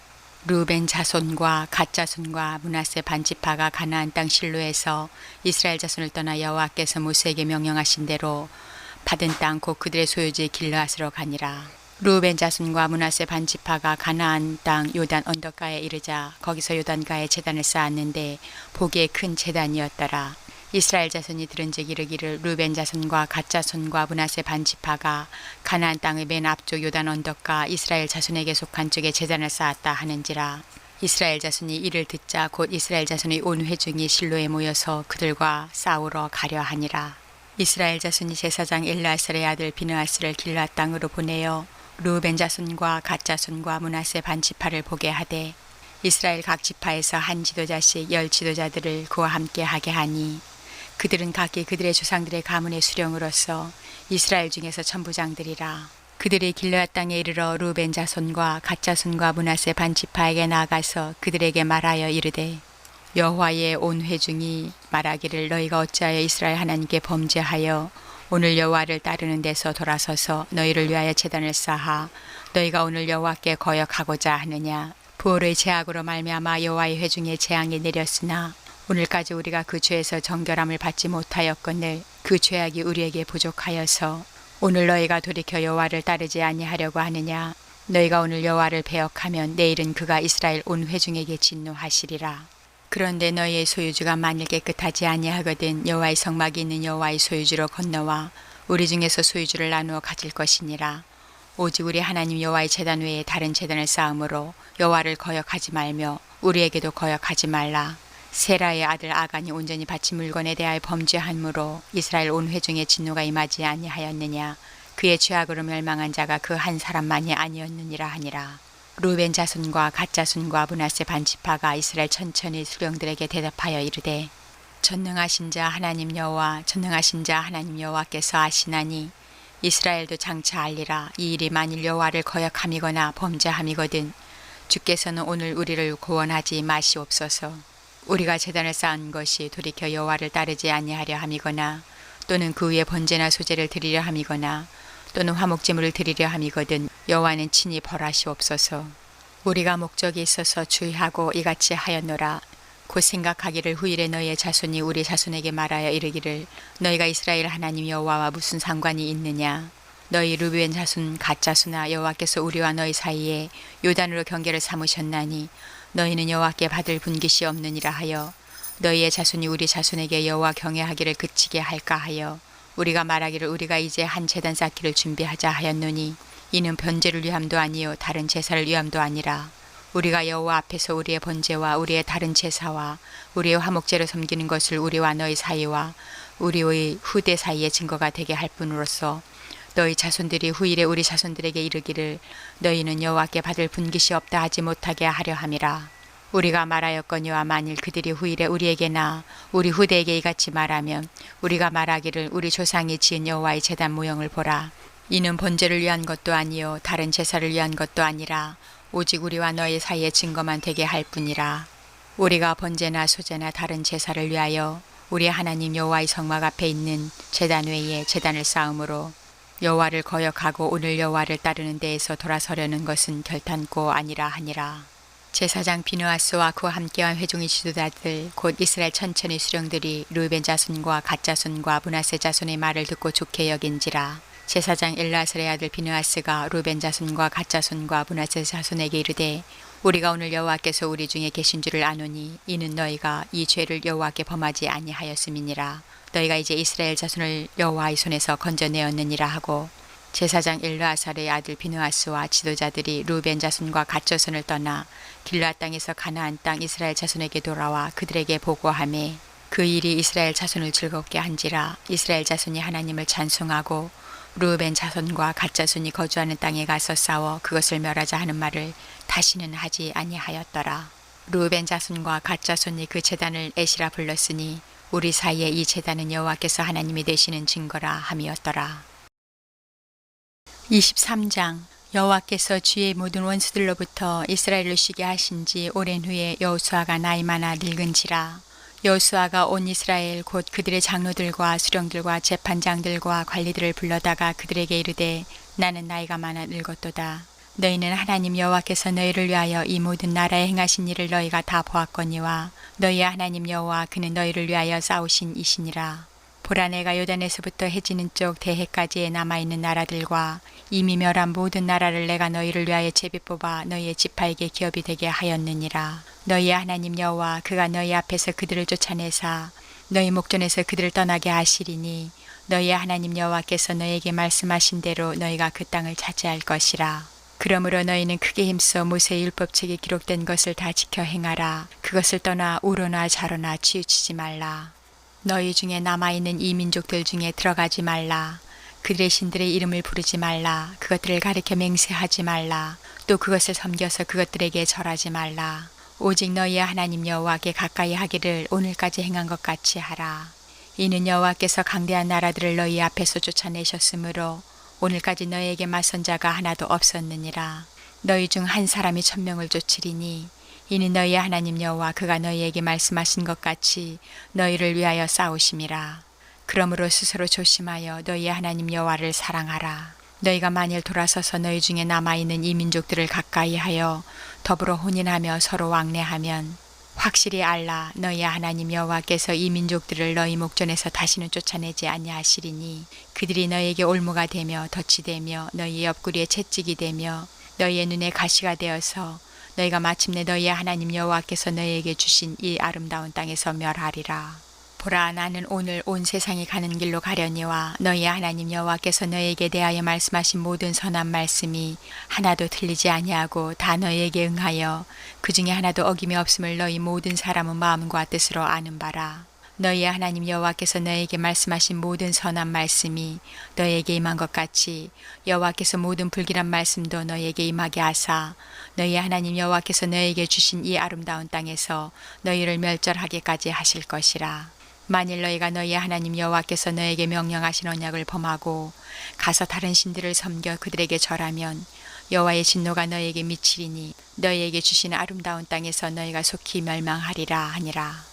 루벤 자손과 갓 자손과 므낫세 반지파가 가나안 땅 실로에서 이스라엘 자손을 떠나 여호와께서 모세에게 명령하신 대로 받은 땅 곧 그들의 소유지 길르앗으로 가니라. 루벤 자손과 므낫세 반지파가 가나안 땅 요단 언덕가에 이르자 거기서 요단가에 제단을 쌓았는데 보기에 큰 제단이었더라. 이스라엘 자손이 들은즉 이르기를 루벤 자손과 갓 자손과 므낫세 반지파가 가나안 땅의 맨 앞쪽 요단 언덕가 이스라엘 자손에게 속한 쪽에 제단을 쌓았다 하는지라. 이스라엘 자손이 이를 듣자 곧 이스라엘 자손의 온 회중이 실로에 모여서 그들과 싸우러 가려 하니라. 이스라엘 자손이 제사장 엘르아살의 아들 비느하스를 길르앗 땅으로 보내어 루벤 자손과 갓 자손과 므낫세 반지파를 보게 하되 이스라엘 각 지파에서 한 지도자씩 10 지도자들을 그와 함께 하게 하니 그들은 각기 그들의 조상들의 가문의 수령으로서 이스라엘 중에서 천부장들이라. 그들이 길르앗 땅에 이르러 루벤 자손과 갓 자손과 므낫세 반지파에게 나아가서 그들에게 말하여 이르되 여호와의 온 회중이 말하기를 너희가 어찌하여 이스라엘 하나님께 범죄하여 오늘 여호와를 따르는 데서 돌아서서 너희를 위하여 제단을 쌓아 너희가 오늘 여호와께 거역하고자 하느냐. 부올의 죄악으로 말미암아 여호와의 회중에 재앙이 내렸으나 오늘까지 우리가 그 죄에서 정결함을 받지 못하였거늘 그 죄악이 우리에게 부족하여서 오늘 너희가 돌이켜 여호와를 따르지 아니하려고 하느냐. 너희가 오늘 여호와를 배역하면 내일은 그가 이스라엘 온 회중에게 진노하시리라. 그런데 너희의 소유주가 만일 깨끗하지 아니하거든 여호와의 성막이 있는 여호와의 소유주로 건너와 우리 중에서 소유주를 나누어 가질 것이니라. 오직 우리 하나님 여호와의 제단 외에 다른 제단을 쌓음으로 여호와를 거역하지 말며 우리에게도 거역하지 말라. 세라의 아들 아간이 온전히 바친 물건에 대하여 범죄함으로 이스라엘 온 회중의 진노가 임하지 아니하였느냐. 그의 죄악으로 멸망한 자가 그 한 사람만이 아니었느니라 하니라. 루벤 자손과 갓 자손과 므낫세 반지파가 이스라엘 천천히 수령들에게 대답하여 이르되 전능하신 자 하나님 여호와 전능하신 자 하나님 여호와께서 아시나니 이스라엘도 장차 알리라. 이 일이 만일 여호와를 거역함이거나 범죄함이거든 주께서는 오늘 우리를 구원하지 마시옵소서. 우리가 제단을 쌓은 것이 돌이켜 여호와를 따르지 아니하려 함이거나 또는 그 위에 번제나 소제를 드리려 함이거나 또는 화목제물을 드리려 함이거든 여호와는 친히 벌하시옵소서. 우리가 목적이 있어서 주의하고 이같이 하였노라. 곧 생각하기를 후일에 너희의 자손이 우리 자손에게 말하여 이르기를 너희가 이스라엘 하나님 여호와와 무슨 상관이 있느냐. 너희 루벤 자손 갓 자손아 여호와께서 우리와 너희 사이에 요단으로 경계를 삼으셨나니 너희는 여호와께 받을 분깃이 없느니라 하여 너희의 자손이 우리 자손에게 여호와 경외하기를 그치게 할까 하여 우리가 말하기를 우리가 이제 한 제단 쌓기를 준비하자 하였노니 이는 번제를 위함도 아니요 다른 제사를 위함도 아니라 우리가 여호와 앞에서 우리의 번제와 우리의 다른 제사와 우리의 화목제를 섬기는 것을 우리와 너희 사이와 우리의 후대 사이의 증거가 되게 할 뿐으로써 너희 자손들이 후일에 우리 자손들에게 이르기를 너희는 여호와께 받을 분깃이 없다 하지 못하게 하려 함이라. 우리가 말하였거니와 만일 그들이 후일에 우리에게나 우리 후대에게 이같이 말하면 우리가 말하기를 우리 조상이 지은 여호와의 제단 모형을 보라. 이는 번제를 위한 것도 아니요 다른 제사를 위한 것도 아니라 오직 우리와 너희 사이의 증거만 되게 할 뿐이라. 우리가 번제나 소제나 다른 제사를 위하여 우리 하나님 여호와의 성막 앞에 있는 제단 외에 제단을 쌓음으로 여호와를 거역하고 오늘 여호와를 따르는 데에서 돌아서려는 것은 결탄코 아니라 하니라. 제사장 비느하스와 그와 함께한 회중의 지도자들 곧 이스라엘 천천히 수령들이 루벤 자손과 갓 자손과 므낫세 자손의 말을 듣고 좋게 여긴지라. 제사장 엘라살의 아들 비느하스가 루벤 자손과 갓 자손과 므낫세 자손에게 이르되 우리가 오늘 여호와께서 우리 중에 계신 줄을 아노니 이는 너희가 이 죄를 여호와께 범하지 아니하였음이니라. 너희가 이제 이스라엘 자손을 여호와의 손에서 건져내었느니라 하고 제사장 엘르아살의 아들 비느하스와 지도자들이 루벤 자손과 갓 자손을 떠나 길르앗 땅에서 가나안 땅 이스라엘 자손에게 돌아와 그들에게 보고하매 그 일이 이스라엘 자손을 즐겁게 한지라. 이스라엘 자손이 하나님을 찬송하고 루벤 자손과 갓 자손이 거주하는 땅에 가서 싸워 그것을 멸하자 하는 말을 다시는 하지 아니하였더라. 루벤 자손과 갓 자손이 그 제단을 에시라 불렀으니 우리 사이에 이 제단은 여호와께서 하나님이 되시는 증거라 함이었더라. 23장 여호와께서 주의 모든 원수들로부터 이스라엘을 쉬게 하신 지 오랜 후에 여호수아가 나이 많아 늙은지라. 여호수아가 온 이스라엘 곧 그들의 장로들과 수령들과 재판장들과 관리들을 불러다가 그들에게 이르되 나는 나이가 많아 늙었도다. 너희는 하나님 여호와께서 너희를 위하여 이 모든 나라에 행하신 일을 너희가 다 보았거니와 너희의 하나님 여호와 그는 너희를 위하여 싸우신 이시니라. 보라 내가 요단에서부터 해지는 쪽 대해까지에 남아있는 나라들과 이미 멸한 모든 나라를 내가 너희를 위하여 제비 뽑아 너희의 지파에게 기업이 되게 하였느니라. 너희의 하나님 여호와 그가 너희 앞에서 그들을 쫓아내사 너희 목전에서 그들을 떠나게 하시리니 너희의 하나님 여호와께서 너희에게 말씀하신 대로 너희가 그 땅을 차지할 것이라. 그러므로 너희는 크게 힘써 모세의 율법책에 기록된 것을 다 지켜 행하라. 그것을 떠나 우로나 좌로나 치우치지 말라. 너희 중에 남아있는 이 민족들 중에 들어가지 말라. 그들의 신들의 이름을 부르지 말라. 그것들을 가리켜 맹세하지 말라. 또 그것을 섬겨서 그것들에게 절하지 말라. 오직 너희의 하나님 여호와께 가까이 하기를 오늘까지 행한 것 같이 하라. 이는 여호와께서 강대한 나라들을 너희 앞에서 쫓아내셨으므로 오늘까지 너희에게 맞선 자가 하나도 없었느니라. 너희 중 한 사람이 1000명을 쫓으리니 이는 너희의 하나님 여호와 그가 너희에게 말씀하신 것 같이 너희를 위하여 싸우심이라. 그러므로 스스로 조심하여 너희의 하나님 여호와를 사랑하라. 너희가 만일 돌아서서 너희 중에 남아있는 이 민족들을 가까이 하여 더불어 혼인하며 서로 왕래하면 확실히 알라. 너희의 하나님 여호와께서 이 민족들을 너희 목전에서 다시는 쫓아내지 아니하시리니 그들이 너희에게 올무가 되며 덫이 되며 너희의 옆구리에 채찍이 되며 너희의 눈에 가시가 되어서 너희가 마침내 너희의 하나님 여호와께서 너희에게 주신 이 아름다운 땅에서 멸하리라. 보라, 나는 오늘 온 세상이 가는 길로 가려니와 너희의 하나님 여호와께서 너희에게 대하여 말씀하신 모든 선한 말씀이 하나도 틀리지 아니하고 다 너희에게 응하여 그 중에 하나도 어김이 없음을 너희 모든 사람은 마음과 뜻으로 아는 바라. 너희의 하나님 여호와께서 너희에게 말씀하신 모든 선한 말씀이 너희에게 임한 것 같이 여호와께서 모든 불길한 말씀도 너희에게 임하게 하사 너희의 하나님 여호와께서 너희에게 주신 이 아름다운 땅에서 너희를 멸절하게까지 하실 것이라. 만일 너희가 너희의 하나님 여호와께서 너희에게 명령하신 언약을 범하고 가서 다른 신들을 섬겨 그들에게 절하면 여호와의 진노가 너희에게 미치리니 너희에게 주신 아름다운 땅에서 너희가 속히 멸망하리라 하니라.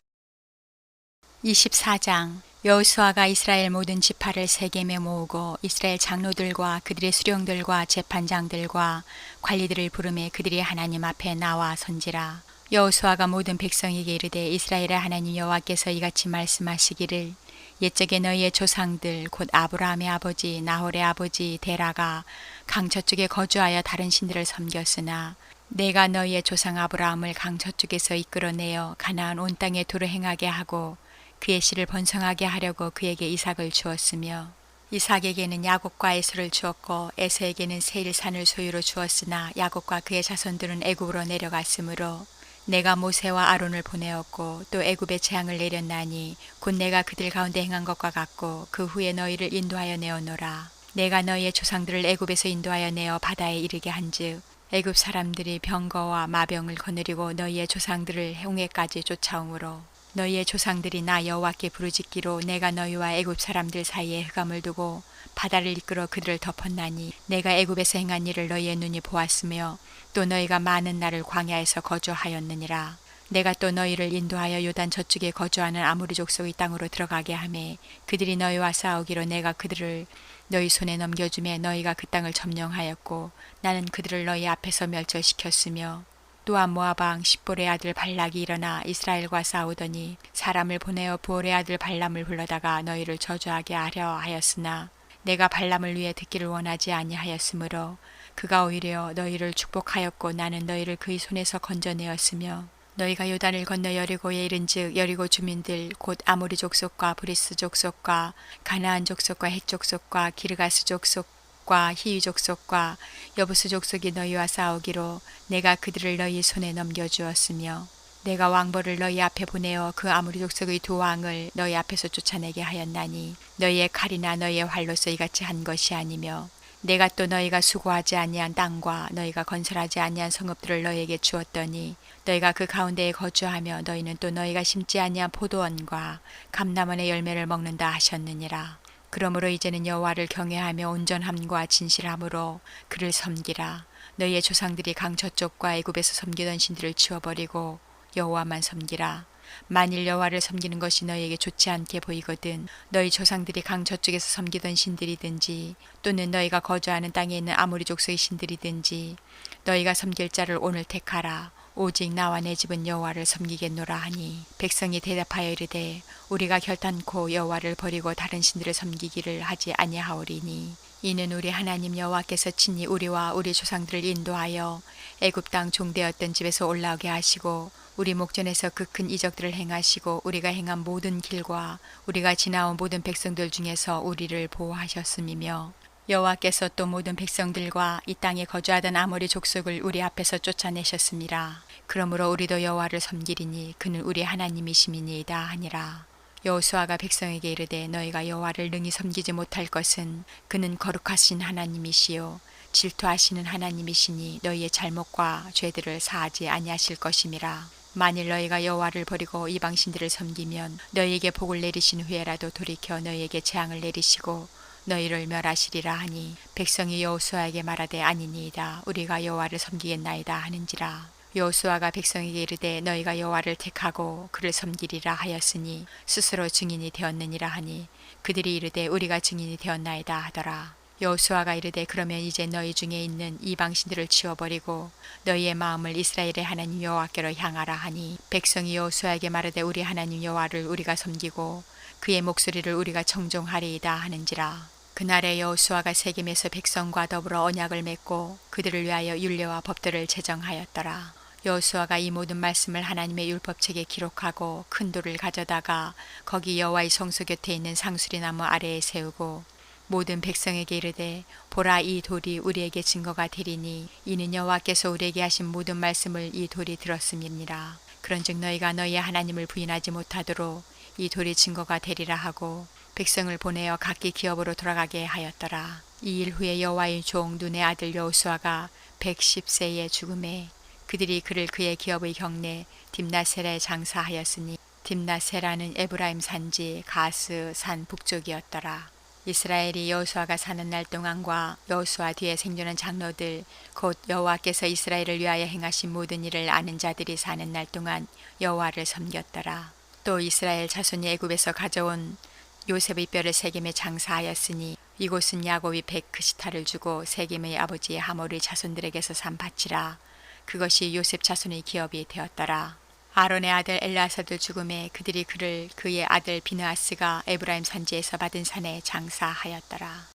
24장. 여호수아가 이스라엘 모든 지파를 세겜에 모으고 이스라엘 장로들과 그들의 수령들과 재판장들과 관리들을 부르매 그들이 하나님 앞에 나와 선지라. 여호수아가 모든 백성에게 이르되 이스라엘의 하나님 여호와께서 이같이 말씀하시기를 옛적에 너희의 조상들 곧 아브라함의 아버지 나홀의 아버지 데라가 강 저쪽에 거주하여 다른 신들을 섬겼으나 내가 너희의 조상 아브라함을 강 저쪽에서 이끌어내어 가나안 온 땅에 도로 행하게 하고 그의 씨를 번성하게 하려고 그에게 이삭을 주었으며 이삭에게는 야곱과 에서를 주었고 에서에게는 세일산을 소유로 주었으나 야곱과 그의 자손들은 애굽으로 내려갔으므로 내가 모세와 아론을 보내었고 또 애굽에 재앙을 내렸나니 곧 내가 그들 가운데 행한 것과 같고 그 후에 너희를 인도하여 내어노라. 내가 너희의 조상들을 애굽에서 인도하여 내어 바다에 이르게 한즉 애굽 사람들이 병거와 마병을 거느리고 너희의 조상들을 홍해까지 쫓아오므로 너희의 조상들이 나 여호와께 부르짖기로 내가 너희와 애굽 사람들 사이에 흑암을 두고 바다를 이끌어 그들을 덮었나니 내가 애굽에서 행한 일을 너희의 눈이 보았으며 또 너희가 많은 날을 광야에서 거주하였느니라. 내가 또 너희를 인도하여 요단 저쪽에 거주하는 아모리 족속의 땅으로 들어가게 하매 그들이 너희와 싸우기로 내가 그들을 너희 손에 넘겨주매 너희가 그 땅을 점령하였고 나는 그들을 너희 앞에서 멸절시켰으며 또한 모압 왕 십볼의 아들 발락이 일어나 이스라엘과 싸우더니 사람을 보내어 부올의 아들 발람을 불러다가 너희를 저주하게 하려 하였으나 내가 발람을 위해 듣기를 원하지 아니하였으므로 그가 오히려 너희를 축복하였고 나는 너희를 그의 손에서 건져내었으며 너희가 요단을 건너 여리고에 이른즉 여리고 주민들 곧 아모리 족속과 브리스 족속과 가나안 족속과 헷 족속과 기르가스 족속과 히위 족속과 여부스 족속이 너희와 싸우기로 내가 그들을 너희 손에 넘겨주었으며 내가 왕벌을 너희 앞에 보내어 그 아모리 족속의 두 왕을 너희 앞에서 쫓아내게 하였나니 너희의 칼이나 너희의 활로서 이같이 한 것이 아니며 내가 또 너희가 수고하지 아니한 땅과 너희가 건설하지 아니한 성읍들을 너희에게 주었더니 너희가 그 가운데에 거주하며 너희는 또 너희가 심지 아니한 포도원과 감람원의 열매를 먹는다 하셨느니라. 그러므로 이제는 여호와를 경외하며 온전함과 진실함으로 그를 섬기라. 너희의 조상들이 강 저쪽과 애굽에서 섬기던 신들을 치워버리고 여호와만 섬기라. 만일 여호와를 섬기는 것이 너희에게 좋지 않게 보이거든 너희 조상들이 강 저쪽에서 섬기던 신들이든지 또는 너희가 거주하는 땅에 있는 아모리 족속의 신들이든지 너희가 섬길 자를 오늘 택하라. 오직 나와 내 집은 여호와를 섬기겠노라 하니 백성이 대답하여 이르되 우리가 결단코 여호와를 버리고 다른 신들을 섬기기를 하지 아니하오리니 이는 우리 하나님 여호와께서 친히 우리와 우리 조상들을 인도하여 애굽 땅 종되었던 집에서 올라오게 하시고 우리 목전에서 그 큰 이적들을 행하시고 우리가 행한 모든 길과 우리가 지나온 모든 백성들 중에서 우리를 보호하셨음이며 여호와께서 또 모든 백성들과 이 땅에 거주하던 아모리 족속을 우리 앞에서 쫓아내셨음이라. 그러므로 우리도 여호와를 섬기리니 그는 우리 하나님이심이니이다 하니라. 여호수아가 백성에게 이르되 너희가 여호와를 능히 섬기지 못할 것은 그는 거룩하신 하나님이시요 질투하시는 하나님이시니 너희의 잘못과 죄들을 사하지 아니하실 것임이라. 만일 너희가 여호와를 버리고 이방 신들을 섬기면 너희에게 복을 내리신 후에라도 돌이켜 너희에게 재앙을 내리시고 너희를 멸하시리라 하니 백성이 여호수아에게 말하되 아니니이다. 우리가 여호와를 섬기겠나이다 하는지라. 여호수아가 백성에게 이르되 너희가 여호와를 택하고 그를 섬기리라 하였으니 스스로 증인이 되었느니라 하니 그들이 이르되 우리가 증인이 되었나이다 하더라. 여호수아가 이르되 그러면 이제 너희 중에 있는 이방 신들을 치워버리고 너희의 마음을 이스라엘의 하나님 여호와께로 향하라 하니 백성이 여호수아에게 말하되 우리 하나님 여호와를 우리가 섬기고 그의 목소리를 우리가 청종하리이다 하는지라. 그날에 여호수아가 세겜에서 백성과 더불어 언약을 맺고 그들을 위하여 율례와 법도를 제정하였더라. 여호수아가 이 모든 말씀을 하나님의 율법책에 기록하고 큰 돌을 가져다가 거기 여호와의 성소 곁에 있는 상수리 나무 아래에 세우고 모든 백성에게 이르되 보라 이 돌이 우리에게 증거가 되리니 이는 여호와께서 우리에게 하신 모든 말씀을 이 돌이 들었음이니라. 그런즉 너희가 너희의 하나님을 부인하지 못하도록 이 돌이 증거가 되리라 하고 백성을 보내어 각기 기업으로 돌아가게 하였더라. 이 일 후에 여호와의 종 눈의 아들 여호수아가 110세에 죽음에 그들이 그를 그의 기업의 경내 딥나셀에 장사하였으니 딥나셀라는 에브라임 산지 가스 산 북쪽이었더라. 이스라엘이 여호수아가 사는 날 동안과 여호수아 뒤에 생존한 장로들 곧 여호와께서 이스라엘을 위하여 행하신 모든 일을 아는 자들이 사는 날 동안 여호와를 섬겼더라. 또 이스라엘 자손이 애굽에서 가져온 요셉의 뼈를 세겜에 장사하였으니 이곳은 야곱이 백크시타를 주고 세겜의 아버지 하몰의 자손들에게서 산 밭이라. 그것이 요셉 자손의 기업이 되었더라. 아론의 아들 엘르아사도 죽음에 그들이 그를 그의 아들 비느하스가 에브라임 산지에서 받은 산에 장사하였더라.